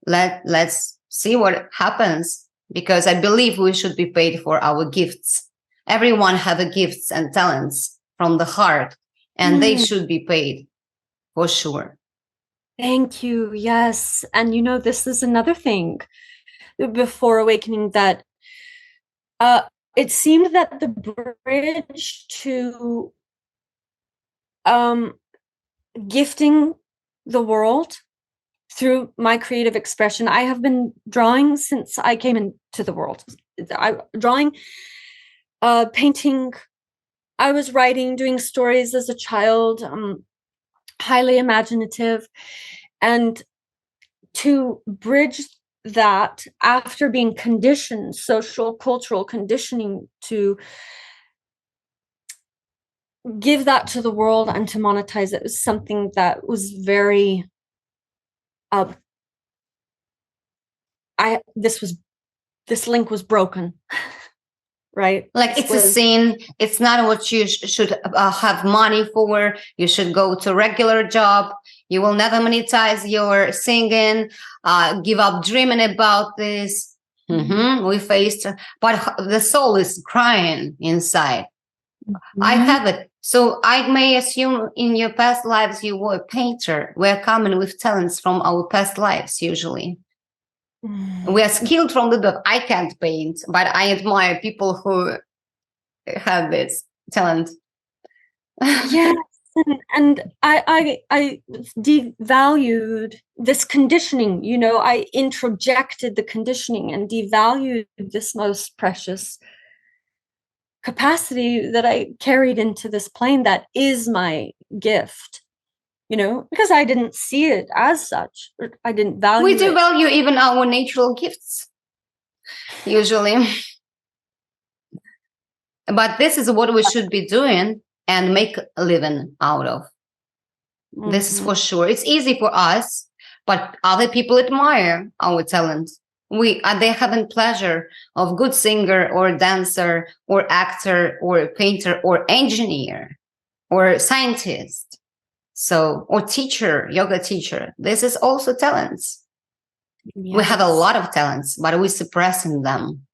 let's see what happens, because I believe we should be paid for our gifts. Everyone have a gifts and talents from the heart, and they should be paid for sure. Thank you. Yes. And this is another thing before awakening, that it seemed that the bridge to gifting the world through my creative expression, I have been drawing since I came into the world. Drawing, painting, I was writing, doing stories as a child, highly imaginative. And to bridge that after being conditioned, social, cultural conditioning to give that to the world and to monetize it, was something that was very this link was broken. Right, like it's a sin. It's not what you should have money for. You should go to regular job. You will never monetize your singing. Give up dreaming about this. We faced, but the soul is crying inside. I have it. So I may assume in your past lives you were a painter. We're coming with talents from our past lives usually. We are skilled from the birth. I can't paint, but I admire people who have this talent. Yes, and I devalued this conditioning. You know, I introjected the conditioning and devalued this most precious capacity that I carried into this plane. That is my gift. You know, because I didn't see it as such. I didn't value it. We do value even our natural gifts, usually. But this is what we should be doing and make a living out of. This is for sure. It's easy for us, but other people admire our talent. They having pleasure of good singer or dancer or actor or painter or engineer or scientist. So, or teacher, yoga teacher. This is also talents. Yes. We have a lot of talents, but we're suppressing them.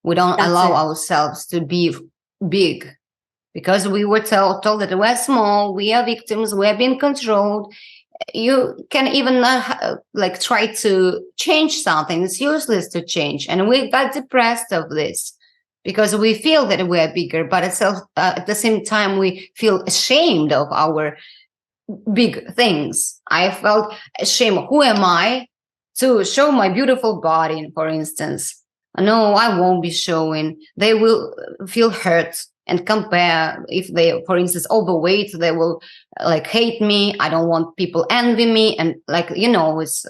We don't allow ourselves to be big because we were told that we're small, we are victims, we're being controlled. You can even like try to change something. It's useless to change. And we got depressed of this because we feel that we're bigger, but at the same time, we feel ashamed of our big things. I felt ashamed. Who am I to show my beautiful body, for instance? No, I won't be showing. They will feel hurt and compare. If they, for instance, overweight, they will like hate me. I don't want people envy me. And like, you know, it's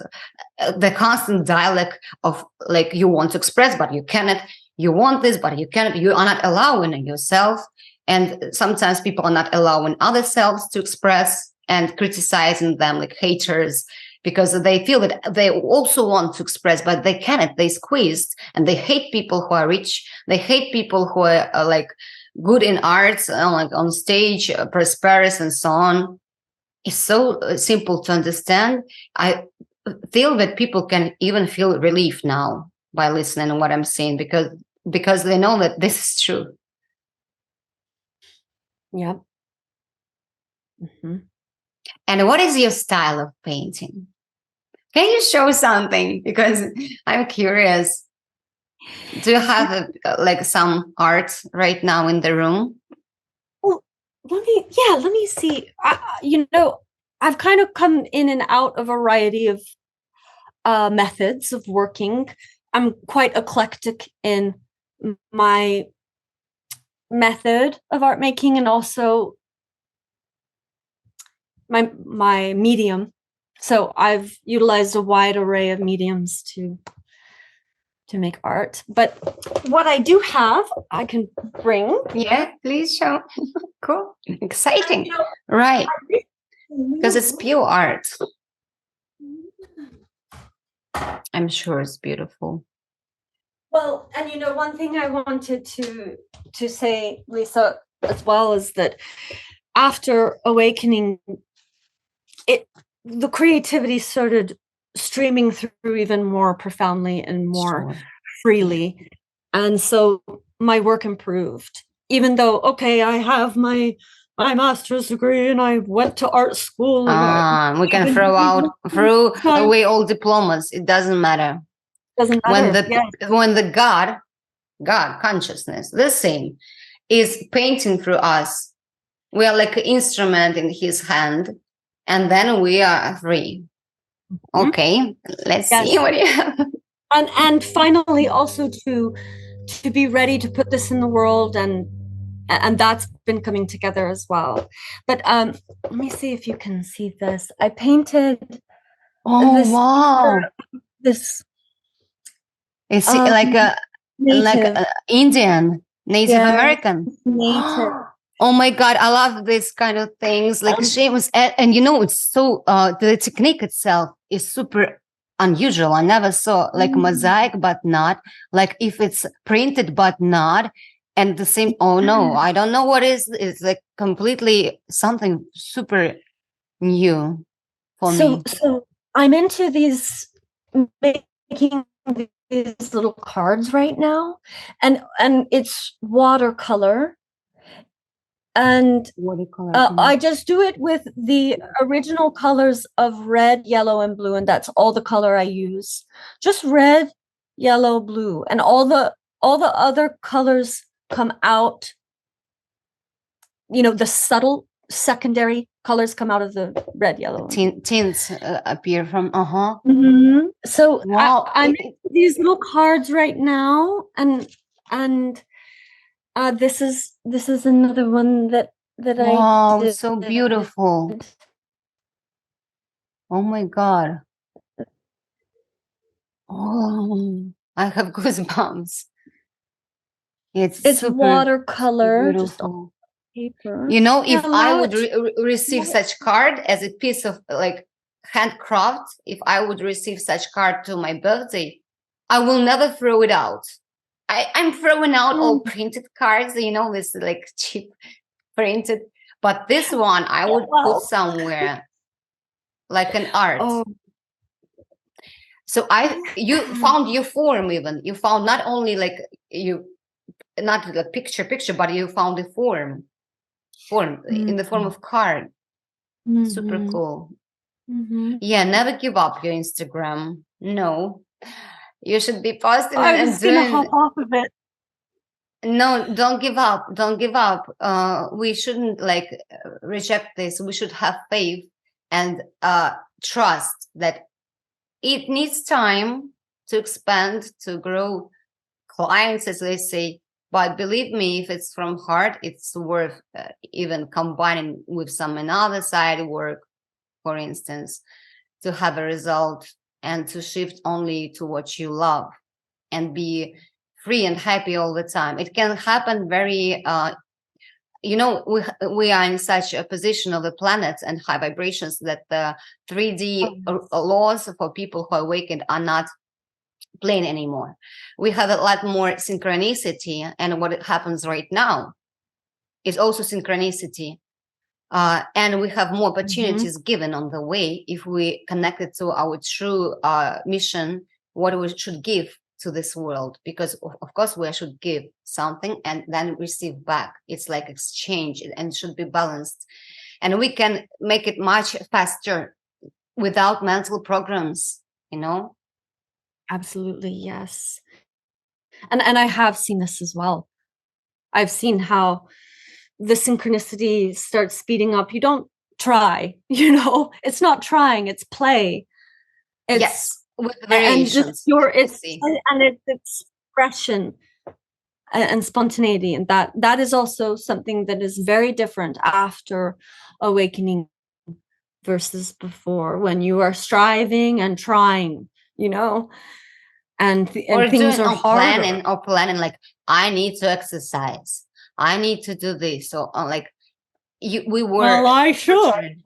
the constant dialogue of like, you want to express, but you cannot. You want this, but you cannot. You are not allowing yourself. And sometimes people are not allowing other selves to express and criticizing them like haters, because they feel that they also want to express, but they cannot. They squeezed, and they hate people who are rich. They hate people who are like good in arts, like on stage, prosperous, and so on. It's so simple to understand. I feel that people can even feel relief now by listening to what I'm saying, because they know that this is true. Yeah. And what is your style of painting? Can you show something? Because I'm curious. Do you have like some art right now in the room? Well, let me see. You know, I've kind of come in and out of a variety of methods of working. I'm quite eclectic in my method of art making, and also my medium. So I've utilized a wide array of mediums to make art. But what I do have, I can bring. Yeah, please show. Cool. Exciting. Right. Because it's pure art. I'm sure it's beautiful. Well, and you know, one thing I wanted to say, Lisa, as well, is that after awakening, the creativity started streaming through even more profoundly and more freely. And so my work improved, even though, okay, I have my master's degree and I went to art school. We can throw away all diplomas. It doesn't matter. Doesn't matter. When the God consciousness, the same, is painting through us, we are like an instrument in his hand, and then we are free. Okay, let's see what you have. And finally, also to be ready to put this in the world, and that's been coming together as well. But let me see if you can see this. I painted. Oh, wow! This It's like a Native. Indian, Native Yeah, American. native. Oh my God, I love this kind of things. Like shameless, and it's so the technique itself is super unusual. I never saw like mosaic, but not like if it's printed, but not. And the same. Oh no, I don't know what is. It's like completely something super new for me. So I'm into these making these little cards right now, and it's watercolor, and Watercolor. I just do it with the original colors of red, yellow, and blue, and that's all the color I use. Just red, yellow, blue, and all the other colors come out. The subtle secondary colors come out of the red, yellow, and Tints appear from. So Wow. I'm making these little cards right now, and this is another one that I Wow, did. so beautiful. Oh my God. Oh, I have goosebumps. It's super watercolor, just on beautiful. paper. If I Allow would it. receive such card as a piece of like handcraft, if I would receive such card to my birthday, I will never throw it out. I'm throwing out all printed cards, this like cheap printed, but this one I would put somewhere like an art. Oh, So you found your form, even you found not only like you not the picture, but you found the form in the form of card. Super cool. Yeah, never give up your Instagram. No, you should be posting I and was gonna doing. hop off of it. No, don't give up. Don't give up. We shouldn't like reject this. We should have faith and trust that it needs time to expand, to grow clients, as they say. But believe me, if it's from heart, it's worth even combining with some another side work, for instance, to have a result and to shift only to what you love and be free and happy all the time. It can happen very we are in such a position of the planet and high vibrations that the 3D laws for people who are awakened are not playing anymore. We have a lot more synchronicity, and what happens right now is also synchronicity. And we have more opportunities given on the way if we connect it to our true mission, what we should give to this world, because of course we should give something and then receive back. It's like exchange, and it should be balanced, and we can make it much faster without mental programs. Absolutely, yes. And I have seen this as well. I've seen how the synchronicity starts speeding up. You don't try, it's not trying, it's play. Yes, with variations. And it's expression and spontaneity, and that is also something that is very different after awakening versus before, when you are striving and trying, and things are harder. Planning like, I need to exercise, I need to do this. So like we were, well, I should.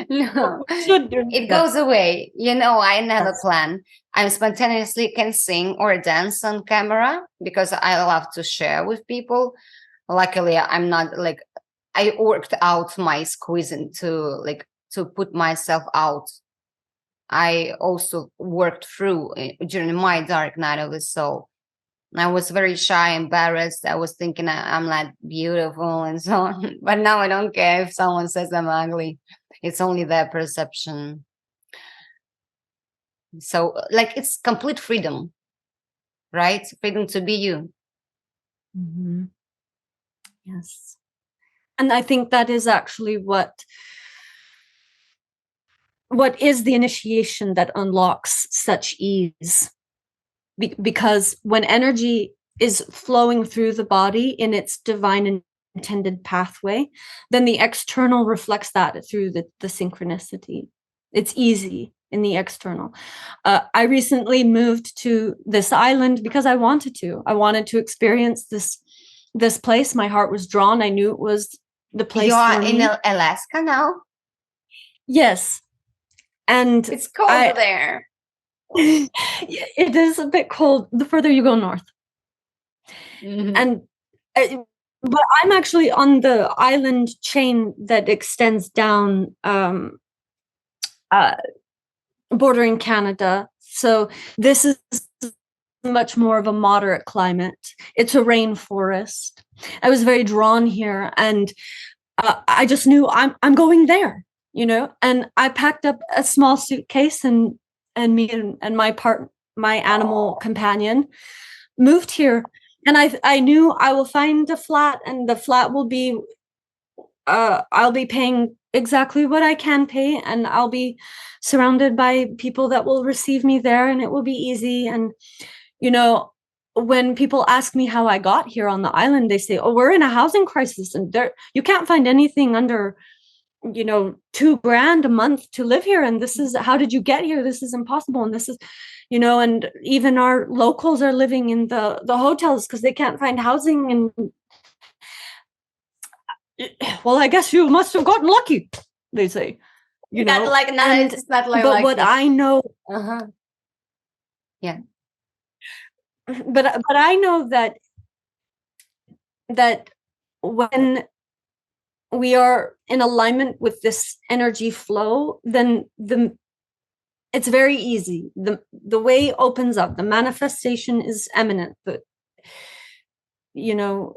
No, it goes away. I never plan. I spontaneously can sing or dance on camera because I love to share with people. Luckily, I'm not like, I worked out my squeezing to put myself out. I also worked through during my dark night of the soul. I was very shy, embarrassed. I was thinking I'm not beautiful and so on. But now I don't care if someone says I'm ugly. It's only their perception. So, like, it's complete freedom, right? Freedom to be you. Yes. And I think that is actually what is the initiation that unlocks such ease. Because when energy is flowing through the body in its divine intended pathway, then the external reflects that through the synchronicity. It's easy. in the external. I recently moved to this island because I wanted to. I wanted to experience this place. My heart was drawn. I knew it was the place You are for in me. Alaska now? Yes. And it's cold there. It is a bit cold the further you go north. Mm-hmm. And but I'm actually on the island chain that extends down bordering Canada. So this is much more of a moderate climate. It's a rainforest. I was very drawn here, and I just knew I'm going there, you know. And I packed up a small suitcase, and me and my animal companion moved here. And I knew I will find a flat, and the flat will be I'll be paying exactly what I can pay, and I'll be surrounded by people that will receive me there, and it will be easy. And you know, when people ask me how I got here on the island, they say, "Oh, we're in a housing crisis, and there you can't find anything under, you know, $2,000 a month to live here. And this is, how did you get here? This is impossible." And this is, you know, and even our locals are living in the hotels because they can't find housing. And well, I guess you must have gotten lucky, they say, you know. It's not like but what I know, yeah, but I know that when we are in alignment with this energy flow, then it's very easy. The way opens up. The manifestation is eminent. But you know,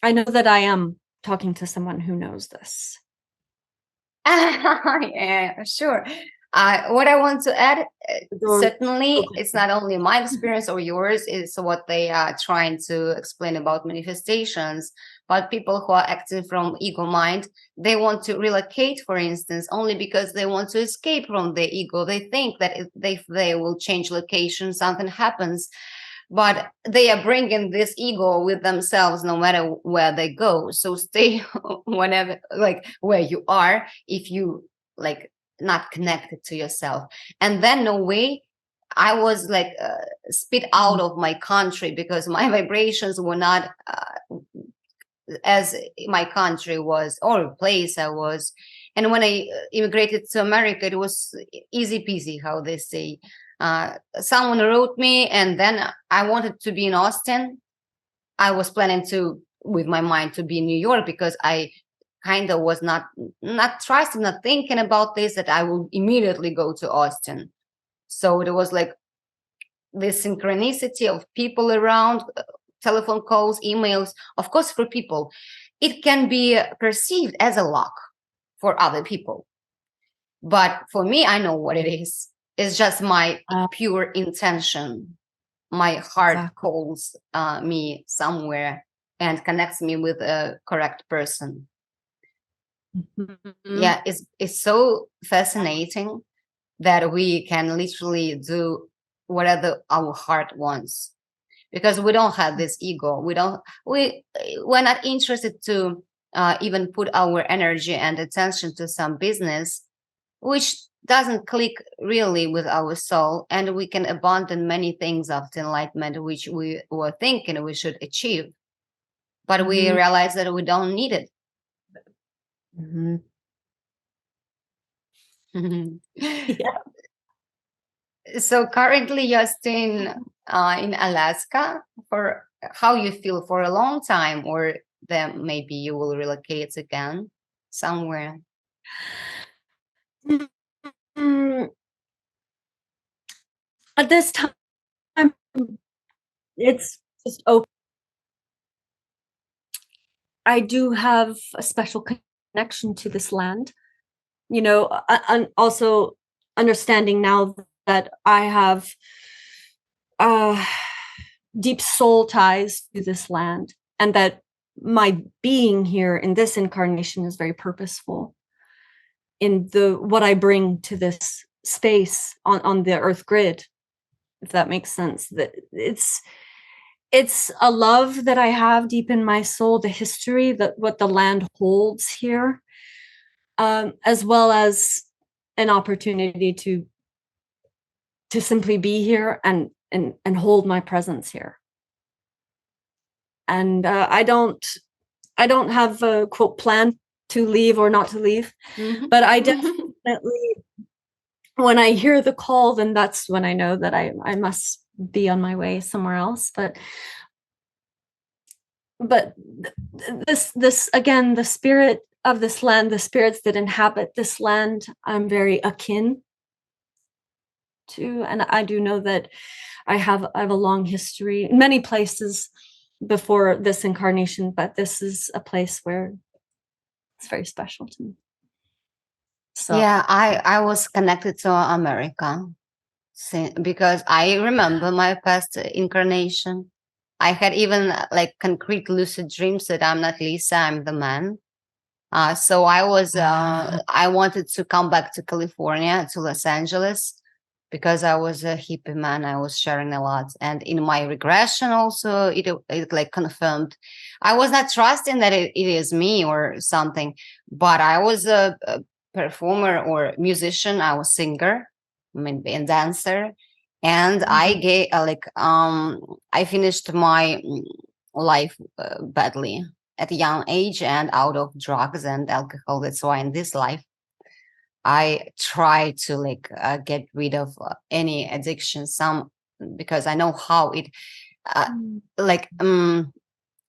I know that I am talking to someone who knows this. yeah, sure. What I want to add, certainly, Okay. it's not only my experience or yours, is what they are trying to explain about manifestations. But people who are acting from ego mind, they want to relocate, for instance, only because they want to escape from their ego. They think that if they will change location, something happens. But they are bringing this ego with themselves no matter where they go. So stay whenever, like where you are, if you like not connected to yourself. And then no way I was like spit out of my country because my vibrations were not as my country was or place I was. And when I immigrated to America, it was easy peasy, how they say. Someone wrote me, and then I wanted to be in Austin. I was planning to, with my mind, to be in New York because I kind of was not trusting, not thinking about this, that I will immediately go to Austin. So it was like this synchronicity of people around, telephone calls, emails. Of course, for people, it can be perceived as a luck for other people. But for me, I know what it is. It's just my pure intention. My heart calls me somewhere and connects me with a correct person. Mm-hmm. Yeah, it's so fascinating that we can literally do whatever our heart wants, because we don't have this ego. We're not interested to even put our energy and attention to some business which doesn't click really with our soul, and we can abandon many things after enlightenment which we were thinking we should achieve, but we realize that we don't need it. Yeah. So currently you're staying in Alaska. For how you feel, for a long time, or then maybe you will relocate again somewhere? At this time, it's just open. I do have a special connection to this land, you know, and also understanding now that I have deep soul ties to this land, and that my being here in this incarnation is very purposeful in what I bring to this space on the earth grid, if that makes sense. That it's a love that I have deep in my soul, the history, that what the land holds here, as well as an opportunity to simply be here and hold my presence here. And I don't have a quote plan to leave or not to leave, but I definitely, when I hear the call, then that's when I know that I must be on my way somewhere else. But this again, the spirit of this land, the spirits that inhabit this land, I'm very akin to, and I do know that I have a long history in many places before this incarnation, but this is a place where it's very special to me. So yeah, I was connected to America because I remember my past incarnation. I had even like concrete lucid dreams that I'm not Lisa, I'm the man. So I wanted to come back to California, to Los Angeles, because I was a hippie man. I was sharing a lot. And in my regression also, it like confirmed. I was not trusting that it is me or something, but I was a performer or musician. I was singer, I mean, and dancer. And I gave I finished my life badly at a young age and out of drugs and alcohol. That's why in this life I try to get rid of any addiction, some because I know how it like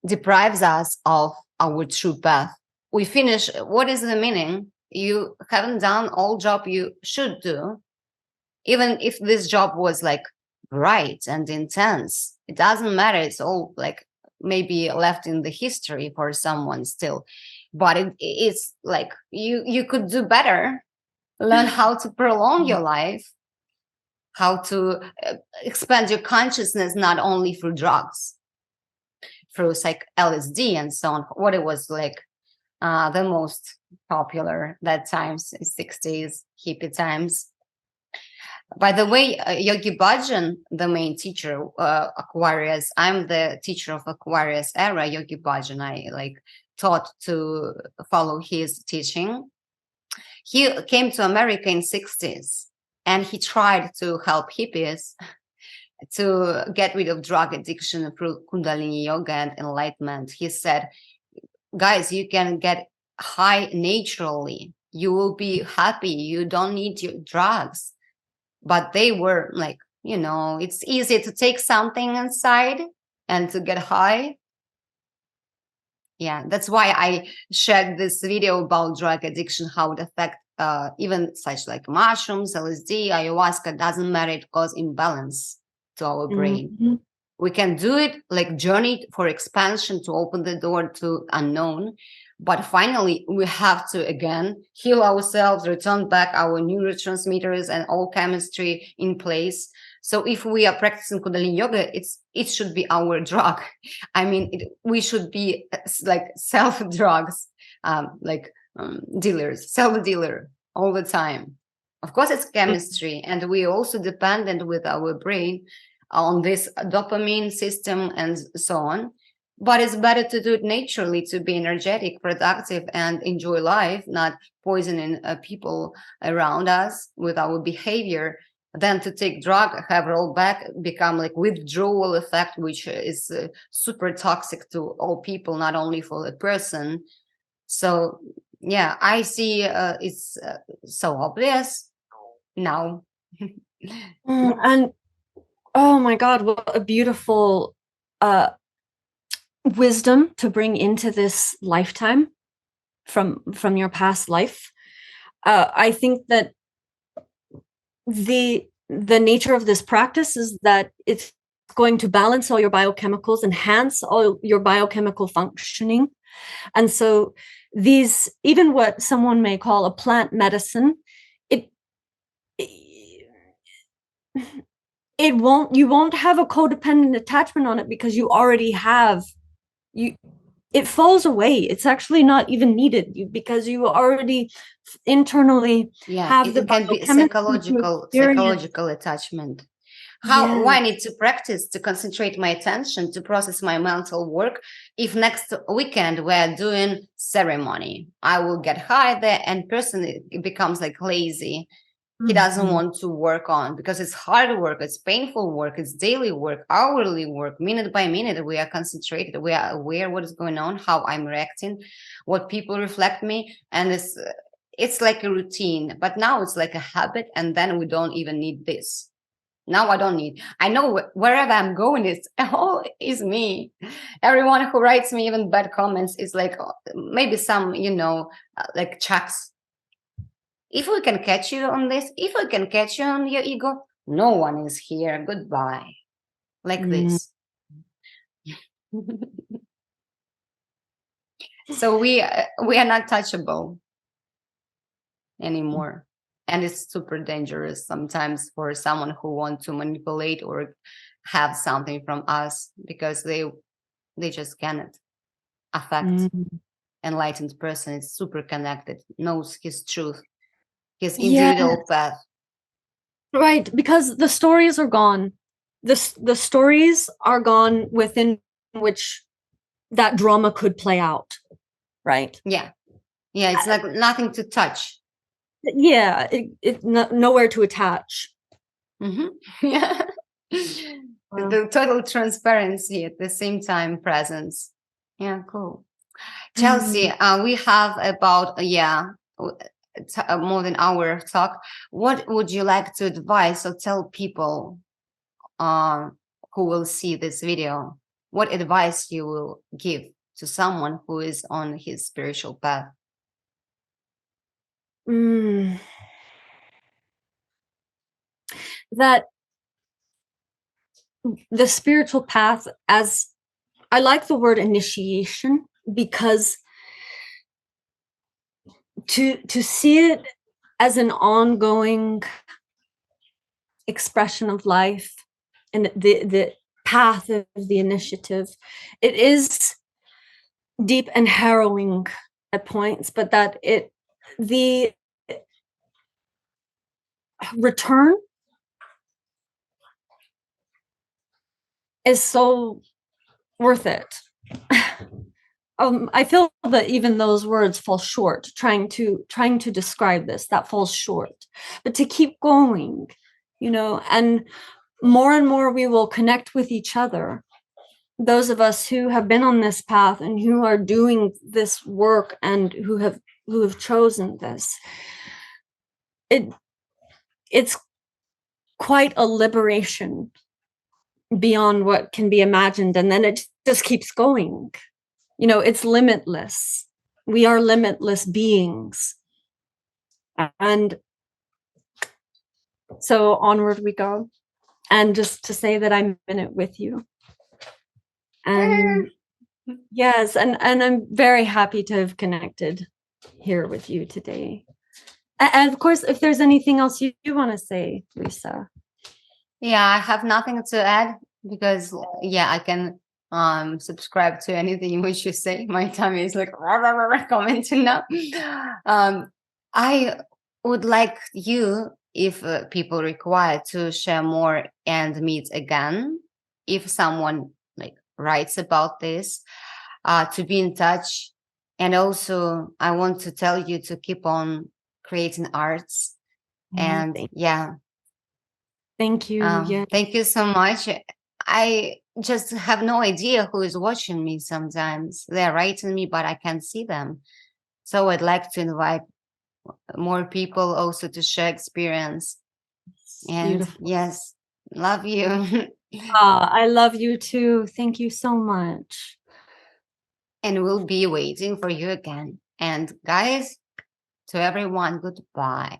deprives us of our true path. We finish. What is the meaning? You haven't done all job you should do, even if this job was like right and intense. It doesn't matter. It's all like maybe left in the history for someone still, but it's like you could do better. Learn how to prolong your life, how to expand your consciousness, not only through drugs, through LSD and so on. What it was like the most popular that times, 60s hippie times. By the way, Yogi Bhajan, the main teacher, Aquarius, I'm the teacher of Aquarius era. Yogi Bhajan, I taught to follow his teaching. He came to America in 60s and he tried to help hippies to get rid of drug addiction through Kundalini yoga and enlightenment. He said, guys, you can get high naturally. You will be happy. You don't need your drugs. But they were like, it's easy to take something inside and to get high. Yeah, that's why I shared this video about drug addiction, how it affects even such like mushrooms, LSD, ayahuasca, doesn't matter, it causes imbalance to our brain. We can do it like journey for expansion to open the door to unknown. But finally, we have to, again, heal ourselves, return back our neurotransmitters and all chemistry in place. So if we are practicing Kundalini yoga, it should be our drug. I mean, we should be like self-drugs, dealers, self-dealer all the time. Of course, it's chemistry, and we also dependent with our brain on this dopamine system and so on. But it's better to do it naturally, to be energetic, productive, and enjoy life, not poisoning people around us with our behavior, than to take drug, have rollback, become like withdrawal effect, which is super toxic to all people, not only for the person. So yeah, I see it's so obvious now. And oh my God, what a beautiful wisdom to bring into this lifetime from your past life. I think that the nature of this practice is that it's going to balance all your biochemicals, enhance all your biochemical functioning. And so these, even what someone may call a plant medicine, you won't have a codependent attachment on it because you already have it falls away. It's actually not even needed because you already internally have the it can be psychological attachment. Why I need to practice to concentrate my attention to process my mental work if next weekend we're doing ceremony? I will get high there and person it becomes like lazy. He doesn't want to work on because it's hard work, it's painful work, it's daily work, hourly work, minute by minute. We are concentrated, we are aware what is going on, how I'm reacting, what people reflect me, and it's like a routine. But now it's like a habit, and then we don't even need this. Now I don't need. I know wherever I'm going, it's all is me. Everyone who writes me even bad comments is like maybe some like checks. If we can catch you on this, if we can catch you on your ego, no one is here. Goodbye. Like this. So we are not touchable anymore. And it's super dangerous sometimes for someone who wants to manipulate or have something from us because they just cannot affect enlightened person. Is super connected, knows his truth, his individual path. Right, because the stories are gone. The stories are gone within which that drama could play out, right? Yeah, it's like nothing to touch. Yeah, nowhere to attach. Yeah. The total transparency at the same time presence. Yeah, cool. Chelsea, we have about more than an hour of talk. What would you like to advise or tell people who will see this video? What advice you will give to someone who is on his spiritual path? That the spiritual path, as I like the word initiation, because to see it as an ongoing expression of life and the path of the initiative, it is deep and harrowing at points, but that the return is so worth it. I feel that even those words fall short, trying to describe this, that falls short. But to keep going, and more we will connect with each other. Those of us who have been on this path and who are doing this work and who have chosen this, it's quite a liberation beyond what can be imagined, and then it just keeps going. It's limitless. We are limitless beings, and so onward we go. And just to say that I'm in it with you, and yes, and I'm very happy to have connected here with you today. And of course, if there's anything else you want to say, Lisa. Yeah, I have nothing to add because I can subscribe to anything which you say. My tummy is like commenting now. I would like you, if people require, to share more and meet again. If someone like writes about this, to be in touch. And also, I want to tell you to keep on creating arts. And thank you. Thank you so much. I just have no idea who is watching me sometimes. They're writing me, but I can't see them. So I'd like to invite more people also to share experience. And beautiful. Yes, love you. I love you too. Thank you so much. And we'll be waiting for you again. And guys, to everyone, goodbye.